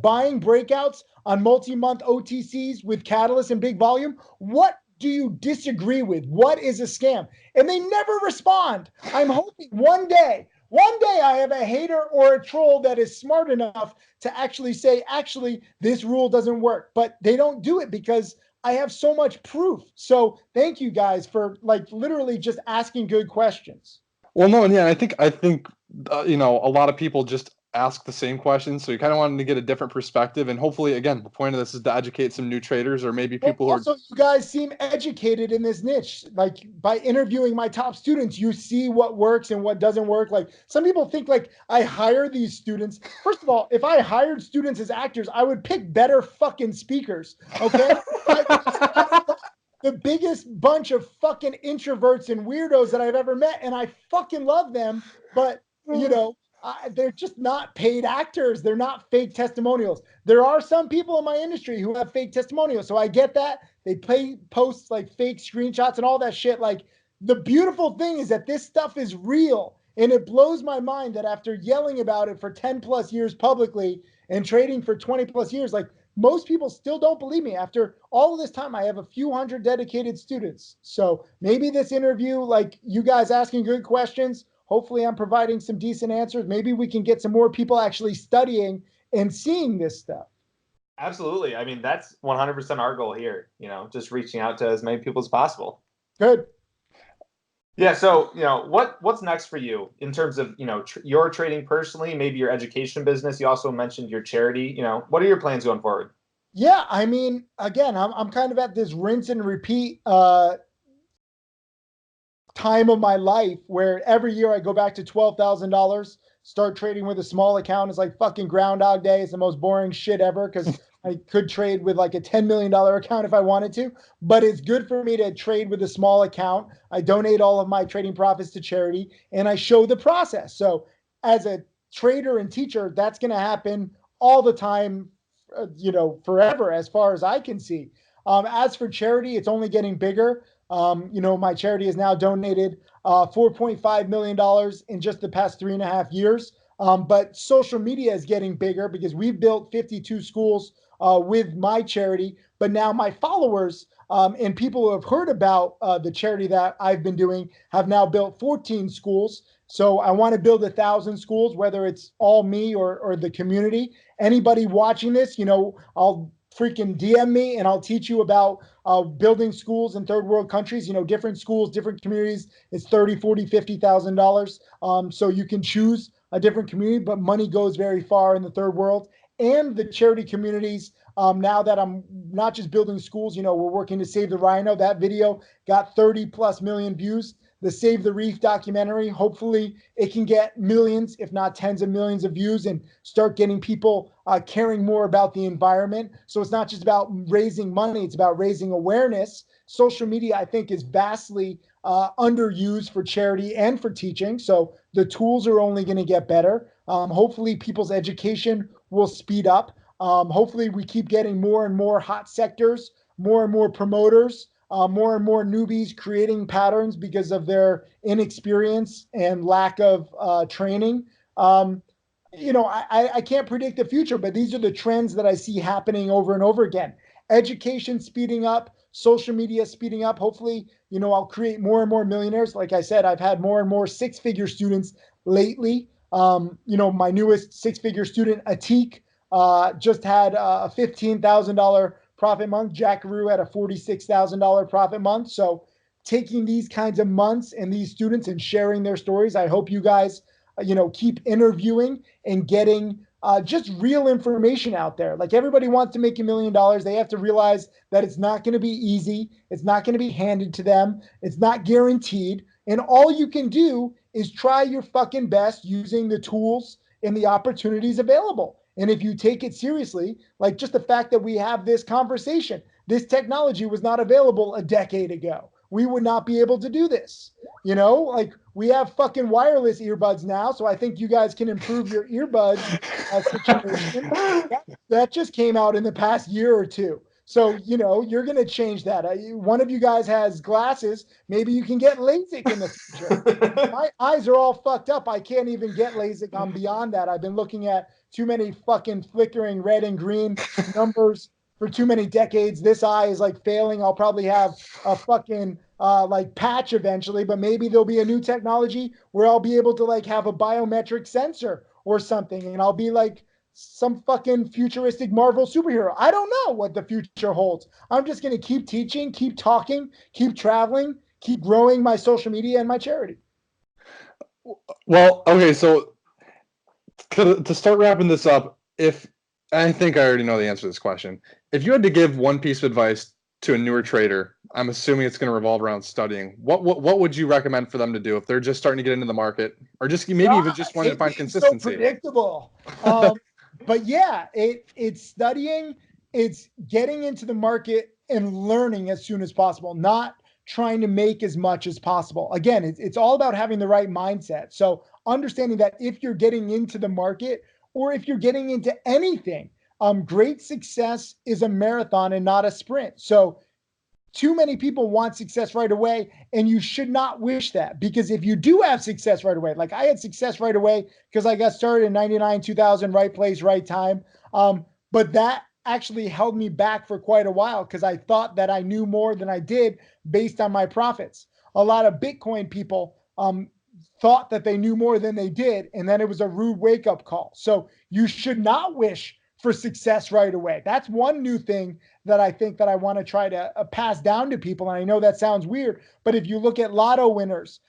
buying breakouts on multi-month OTCs with catalyst and big volume? What do you disagree with? What is a scam? And they never respond. I'm hoping one day I have a hater or a troll that is smart enough to actually say, actually, this rule doesn't work. But they don't do it because I have so much proof. So thank you guys for like literally just asking good questions. Well, no, and yeah, I think a lot of people just ask the same questions, so you kind of wanted to get a different perspective, and hopefully, again, the point of this is to educate some new traders or maybe Well, people who are. also, you guys seem educated in this niche. Like by interviewing my top students, you see what works and what doesn't work. Like some people think like I hire these students. First of all, if I hired students as actors, I would pick better fucking speakers. Okay. The biggest bunch of fucking introverts and weirdos that I've ever met, and I fucking love them. But they're just not paid actors. They're not fake testimonials. There are some people in my industry who have fake testimonials, so I get that. They post like fake screenshots and all that shit. Like the beautiful thing is that this stuff is real, and it blows my mind that after yelling about it for 10 plus years publicly and trading for 20 plus years, like most people still don't believe me. After all of this time, I have a few hundred dedicated students. So maybe this interview, like you guys asking good questions, hopefully I'm providing some decent answers. Maybe we can get some more people actually studying and seeing this stuff. Absolutely. I mean, that's 100% our goal here, just reaching out to as many people as possible. Good. Yeah. So, what's next for you in terms of, your trading personally, maybe your education business? You also mentioned your charity. What are your plans going forward? Yeah. I mean, again, I'm kind of at this rinse and repeat time of my life where every year I go back to $12,000, start trading with a small account. It's like fucking Groundhog Day. It's the most boring shit ever because I could trade with like a $10 million account if I wanted to, but it's good for me to trade with a small account. I donate all of my trading profits to charity and I show the process. So as a trader and teacher, that's going to happen all the time, forever, as far as I can see. As for charity, it's only getting bigger. My charity has now donated $4.5 million in just the past 3.5 years. But social media is getting bigger because we've built 52 schools with my charity. But now my followers and people who have heard about the charity that I've been doing have now built 14 schools. So I want to build 1,000 schools, whether it's all me or the community. Anybody watching this, I'll freaking DM me and I'll teach you about building schools in third world countries, different schools, different communities. It's $30, $40, $50,000. So you can choose a different community, but money goes very far in the third world and the charity communities. Now that I'm not just building schools, we're working to save the rhino. That video got 30 plus million views. The Save the Reef documentary, hopefully it can get millions, if not tens of millions of views and start getting people caring more about the environment. So it's not just about raising money, it's about raising awareness. Social media, I think, is vastly underused for charity and for teaching. So the tools are only going to get better. Hopefully people's education will speed up. Hopefully we keep getting more and more hot sectors, more and more promoters, more and more newbies creating patterns because of their inexperience and lack of training. I can't predict the future, but these are the trends that I see happening over and over again. Education speeding up, social media speeding up. Hopefully, I'll create more and more millionaires. Like I said, I've had more and more six-figure students lately. My newest six-figure student, Atik, just had a $15,000 profit month. Jackaroo had a $46,000 profit month. So taking these kinds of months and these students and sharing their stories, I hope you guys, keep interviewing and getting just real information out there. Like everybody wants to make $1 million. They have to realize that it's not going to be easy. It's not going to be handed to them. It's not guaranteed. And all you can do is try your fucking best using the tools and the opportunities available. And if you take it seriously, like just the fact that we have this conversation, this technology was not available a decade ago. We would not be able to do this. You know, like we have fucking wireless earbuds now. So I think you guys can improve your earbuds situation. That just came out in the past year or two. So, you know, you're going to change that. One of you guys has glasses. Maybe you can get LASIK in the future. My eyes are all fucked up. I can't even get LASIK. I'm beyond that. I've been looking at too many fucking flickering red and green numbers for too many decades. This eye is like failing. I'll probably have a fucking like patch eventually, but maybe there'll be a new technology where I'll be able to like have a biometric sensor or something, and I'll be like some fucking futuristic Marvel superhero. I don't know what the future holds. I'm just going to keep teaching, keep talking, keep traveling, keep growing my social media and my charity. Well, okay, so to start wrapping this up, if I think I already know the answer to this question. If you had to give one piece of advice to a newer trader, I'm assuming it's going to revolve around studying. What would you recommend for them to do if they're just starting to get into the market, or just maybe even just wanting to find consistency? So predictable. But yeah, it's studying, it's getting into the market and learning as soon as possible, not trying to make as much as possible. Again, it's all about having the right mindset. So understanding that if you're getting into the market or if you're getting into anything, great success is a marathon and not a sprint. So too many people want success right away, and you should not wish that, because if you do have success right away, like I had success right away because I got started in 99, 2000, right place, right time. But that actually held me back for quite a while because I thought that I knew more than I did based on my profits. A lot of Bitcoin people thought that they knew more than they did, and then it was a rude wake-up call. So you should not wish for success right away. That's one new thing that I think that I want to try to pass down to people. And I know that sounds weird, but if you look at lotto winners,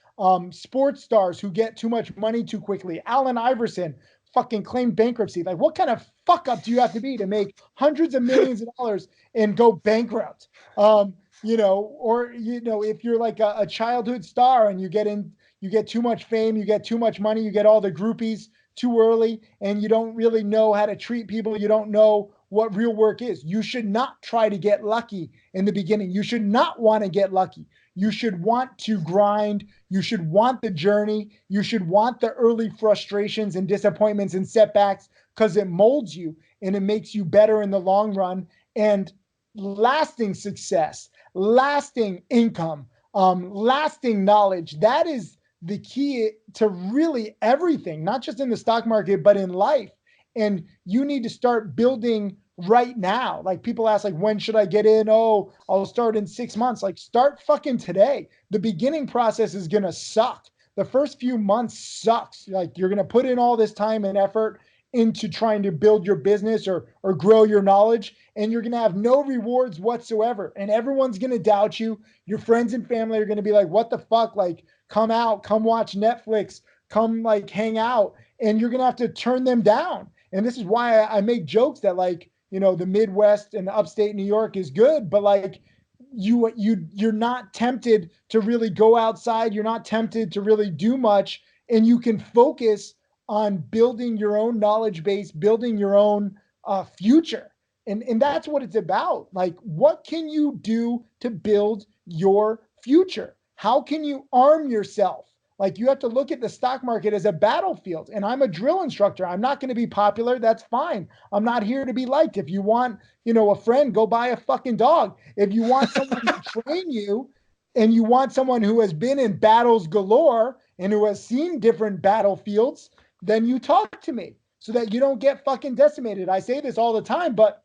sports stars who get too much money too quickly, Allen Iverson fucking claimed bankruptcy. Like, what kind of fuck up do you have to be to make hundreds of millions of dollars and go bankrupt? You know, or, you know, if you're like a childhood star and you get too much fame, you get too much money, you get all the groupies too early, and you don't really know how to treat people. You don't know what real work is. You should not try to get lucky in the beginning. You should not want to get lucky. You should want to grind. You should want the journey. You should want the early frustrations and disappointments and setbacks, because it molds you and it makes you better in the long run. And lasting success, lasting income, lasting knowledge, that is the key to really everything, not just in the stock market, but in life. And you need to start building right now. Like, people ask, like, when should I get in? Oh, I'll start in 6 months. Like, start fucking today. The beginning process is going to suck. The first few months sucks. Like, you're going to put in all this time and effort into trying to build your business or grow your knowledge, and you're going to have no rewards whatsoever. And everyone's going to doubt you. Your friends and family are going to be like, what the fuck? Like, come out, come watch Netflix, come like hang out, and you're going to have to turn them down. And this is why I make jokes that, like, you know, the Midwest and upstate New York is good, but like you're not tempted to really go outside. You're not tempted to really do much, and you can focus on building your own knowledge base, building your own future. And that's what it's about. Like, what can you do to build your future? How can you arm yourself? Like, you have to look at the stock market as a battlefield. And I'm a drill instructor. I'm not going to be popular. That's fine. I'm not here to be liked. If you want, you know, a friend, go buy a fucking dog. If you want someone to train you, and you want someone who has been in battles galore and who has seen different battlefields, then you talk to me so that you don't get fucking decimated. I say this all the time, but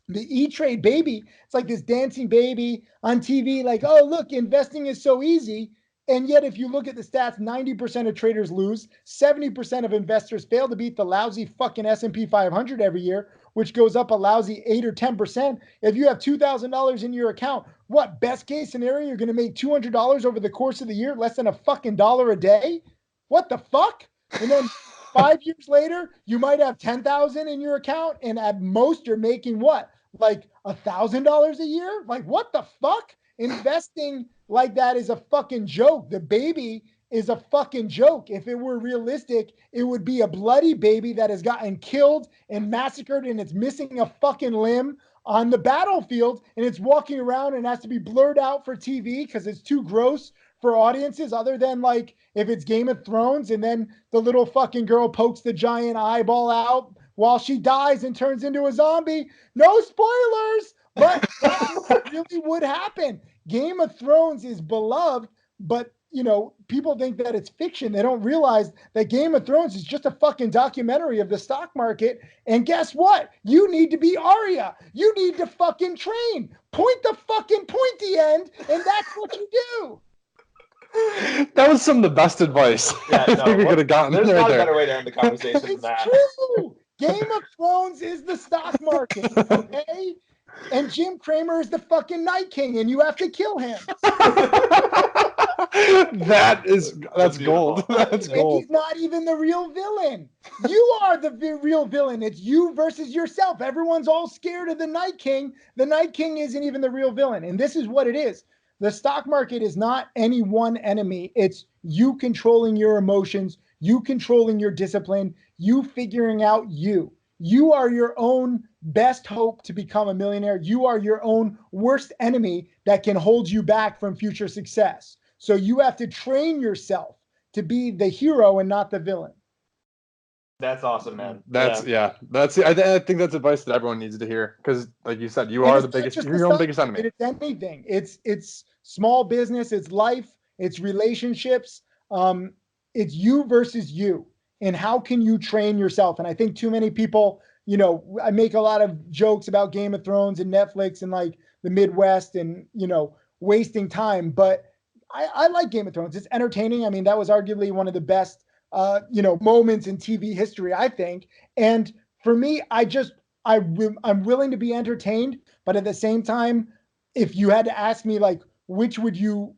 the E-Trade baby, it's like this dancing baby on TV, like, oh, look, investing is so easy. And yet, if you look at the stats, 90% of traders lose, 70% of investors fail to beat the lousy fucking S&P 500 every year, which goes up a lousy 8 or 10%. If you have $2,000 in your account, what, best case scenario, you're going to make $200 over the course of the year, less than a fucking dollar a day? What the fuck? And then 5 years later, you might have 10,000 in your account, and at most you're making what? Like $1,000 a year? Like, what the fuck? Investing like that is a fucking joke. The baby is a fucking joke. If it were realistic, it would be a bloody baby that has gotten killed and massacred and it's missing a fucking limb on the battlefield and it's walking around and has to be blurred out for TV because it's too gross for audiences, other than like if it's Game of Thrones and then the little fucking girl pokes the giant eyeball out while she dies and turns into a zombie. No spoilers, but that really would happen. Game of Thrones is beloved, but people think that it's fiction. They don't realize that Game of Thrones is just a fucking documentary of the stock market. And guess what? You need to be Arya. You need to fucking train. Point the fucking pointy end, and that's what you do. That was some of the best advice. Yeah, I think we could have gotten there's right not there. a better way to end the conversation than It's that. true. Game of Thrones is the stock market, okay? And Jim Cramer is the fucking Night King, and you have to kill him. That's gold. That's And gold. he's not even the real villain. You are the real villain. It's you versus yourself. Everyone's all scared of the Night King. The Night King isn't even the real villain. And this is what it is. The stock market is not any one enemy. It's you controlling your emotions, you controlling your discipline, you figuring out you. You are your own best hope to become a millionaire. You are your own worst enemy that can hold you back from future success. So you have to train yourself to be the hero and not the villain. That's awesome, man. I think that's advice that everyone needs to hear, because like you said, you're your own biggest enemy. It's anything. It's small business, it's life, it's relationships. It's you versus you. And how can you train yourself? And I think too many people, I make a lot of jokes about Game of Thrones and Netflix and like the Midwest and, wasting time. But I like Game of Thrones. It's entertaining. I mean, that was arguably one of the best, moments in TV history, I think. And for me, I'm willing to be entertained. But at the same time, if you had to ask me, like, which would you,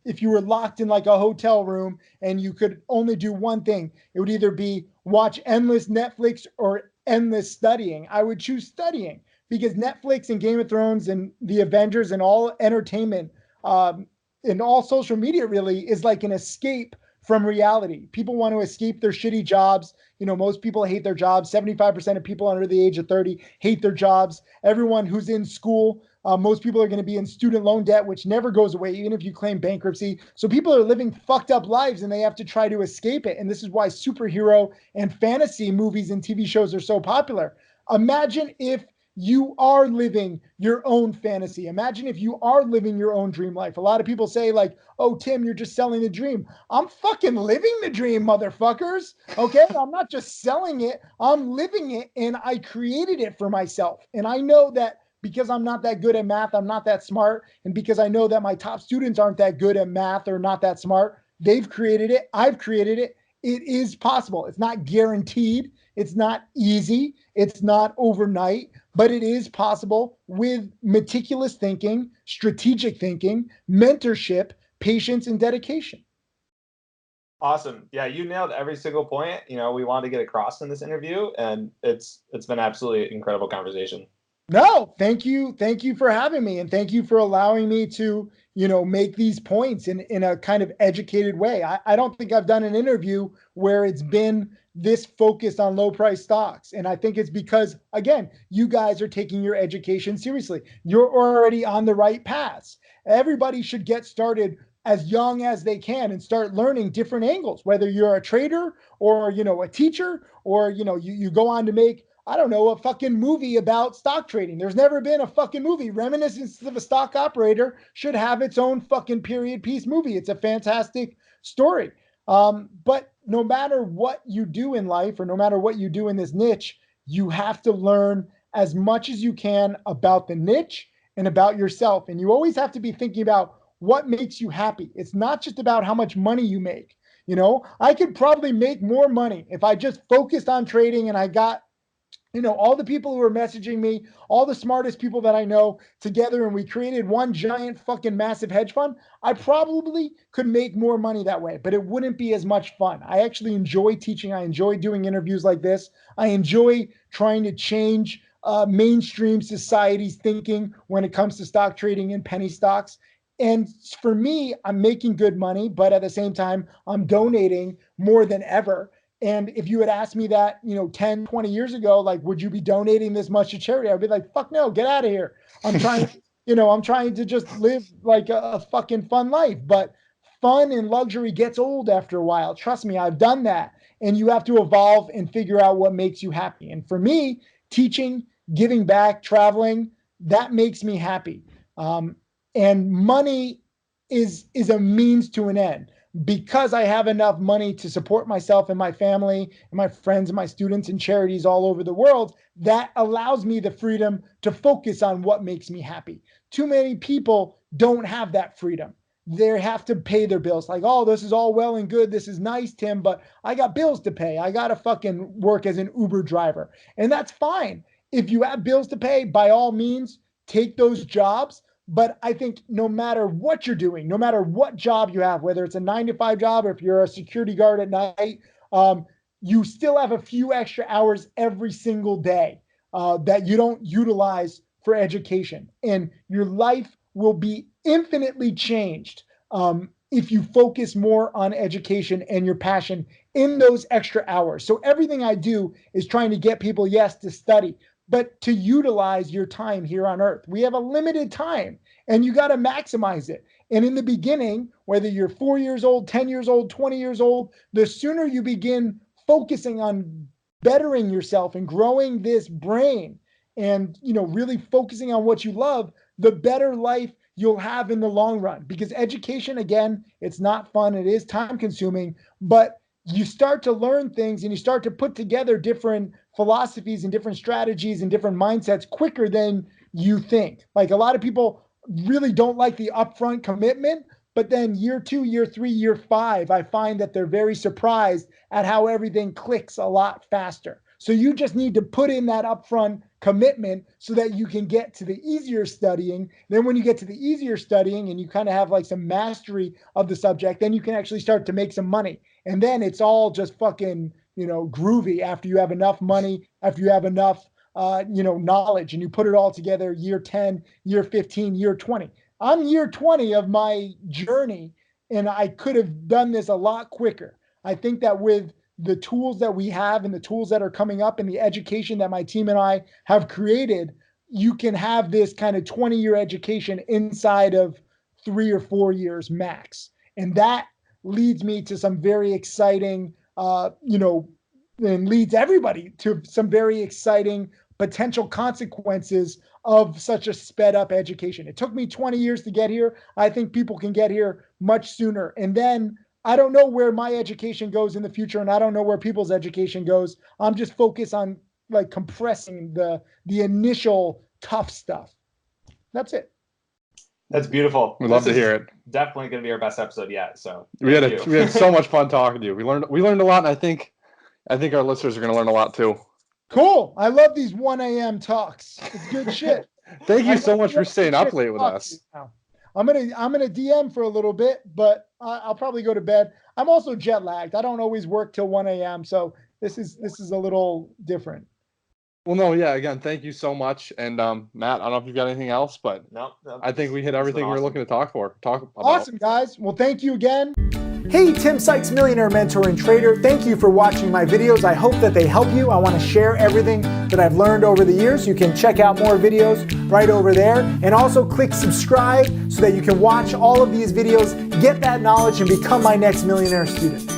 if you were locked in like a hotel room and you could only do one thing, it would either be watch endless Netflix or endless studying. I would choose studying, because Netflix and Game of Thrones and the Avengers and all entertainment and all social media really is like an escape from reality. People want to escape their shitty jobs. Most people hate their jobs. 75% of people under the age of 30 hate their jobs. Everyone who's in school, most people are going to be in student loan debt, which never goes away, even if you claim bankruptcy. So people are living fucked up lives and they have to try to escape it. And this is why superhero and fantasy movies and TV shows are so popular. Imagine if you are living your own fantasy. Imagine if you are living your own dream life. A lot of people say like, oh, Tim, you're just selling the dream. I'm fucking living the dream, motherfuckers. Okay. I'm not just selling it. I'm living it, and I created it for myself. And I know that because I'm not that good at math, I'm not that smart. And because I know that my top students aren't that good at math or not that smart, they've created it. I've created it. It is possible. It's not guaranteed. It's not easy. It's not overnight, but it is possible with meticulous thinking, strategic thinking, mentorship, patience, and dedication. Awesome. Yeah, you nailed every single point, we wanted to get across in this interview, and it's been absolutely incredible conversation. No, thank you. Thank you for having me. And thank you for allowing me to, make these points in a kind of educated way. I don't think I've done an interview where it's been this focused on low price stocks. And I think it's because, again, you guys are taking your education seriously. You're already on the right paths. Everybody should get started as young as they can and start learning different angles, whether you're a trader or, a teacher, or, you go on to make, I don't know, a fucking movie about stock trading. There's never been a fucking movie. Reminiscence of a Stock Operator should have its own fucking period piece movie. It's a fantastic story. But no matter what you do in life, or no matter what you do in this niche, you have to learn as much as you can about the niche and about yourself. And you always have to be thinking about what makes you happy. It's not just about how much money you make. I could probably make more money if I just focused on trading and I got all the people who are messaging me, all the smartest people that I know together, and we created one giant fucking massive hedge fund. I probably could make more money that way, but it wouldn't be as much fun. I actually enjoy teaching. I enjoy doing interviews like this. I enjoy trying to change mainstream society's thinking when it comes to stock trading and penny stocks. And for me, I'm making good money, but at the same time, I'm donating more than ever. And if you had asked me that, 10, 20 years ago, like, would you be donating this much to charity? I'd be like, fuck no, get out of here. I'm trying, I'm trying to just live like a fucking fun life. But fun and luxury gets old after a while. Trust me, I've done that. And you have to evolve and figure out what makes you happy. And for me, teaching, giving back, traveling, that makes me happy. And money is a means to an end. Because I have enough money to support myself and my family and my friends and my students and charities all over the world, that allows me the freedom to focus on what makes me happy. Too many people don't have that freedom. They have to pay their bills. Like, oh, this is all well and good. This is nice, Tim, but I got bills to pay. I got to fucking work as an Uber driver. And that's fine. If you have bills to pay, by all means, take those jobs. But I think no matter what you're doing, no matter what job you have, whether it's a 9-to-5 job or if you're a security guard at night, you still have a few extra hours every single day that you don't utilize for education. And your life will be infinitely changed if you focus more on education and your passion in those extra hours. So everything I do is trying to get people, yes, to study, but to utilize your time here on earth. We have a limited time and you got to maximize it. And in the beginning, whether you're 4 years old, 10 years old, 20 years old, the sooner you begin focusing on bettering yourself and growing this brain and, really focusing on what you love, the better life you'll have in the long run. Because education, again, it's not fun. It is time consuming, but you start to learn things and you start to put together different philosophies and different strategies and different mindsets quicker than you think. Like a lot of people really don't like the upfront commitment, but then year 2, year 3, year 5, I find that they're very surprised at how everything clicks a lot faster. So you just need to put in that upfront commitment so that you can get to the easier studying. Then when you get to the easier studying and you kind of have like some mastery of the subject, then you can actually start to make some money. And then it's all just fucking, groovy after you have enough money, after you have enough, knowledge, and you put it all together year 10, year 15, year 20. I'm year 20 of my journey, and I could have done this a lot quicker. I think that with the tools that we have and the tools that are coming up and the education that my team and I have created, you can have this kind of 20-year education inside of 3 or 4 years max. And that leads me to some very exciting, and leads everybody to some very exciting potential consequences of such a sped up education. It took me 20 years to get here. I think people can get here much sooner. And then I don't know where my education goes in the future, and I don't know where people's education goes. I'm just focused on like compressing the initial tough stuff. That's it. That's beautiful. We'd love to hear it. Definitely going to be our best episode yet. So we had so much fun talking to you. We learned a lot, and I think our listeners are going to learn a lot too. Cool. I love these 1 a.m. talks. It's good shit. Thank you so much for staying up late with us. I'm gonna DM for a little bit, but I'll probably go to bed. I'm also jet lagged. I don't always work till 1 a.m. So this is a little different. Well, no, yeah. Again, thank you so much. And Matt, I don't know if you've got anything else, but no, I think we hit everything we were looking to talk about. Awesome, guys. Well, thank you again. Hey, Tim Sykes, Millionaire Mentor and Trader. Thank you for watching my videos. I hope that they help you. I want to share everything that I've learned over the years. You can check out more videos right over there. And also click subscribe so that you can watch all of these videos, get that knowledge, and become my next millionaire student.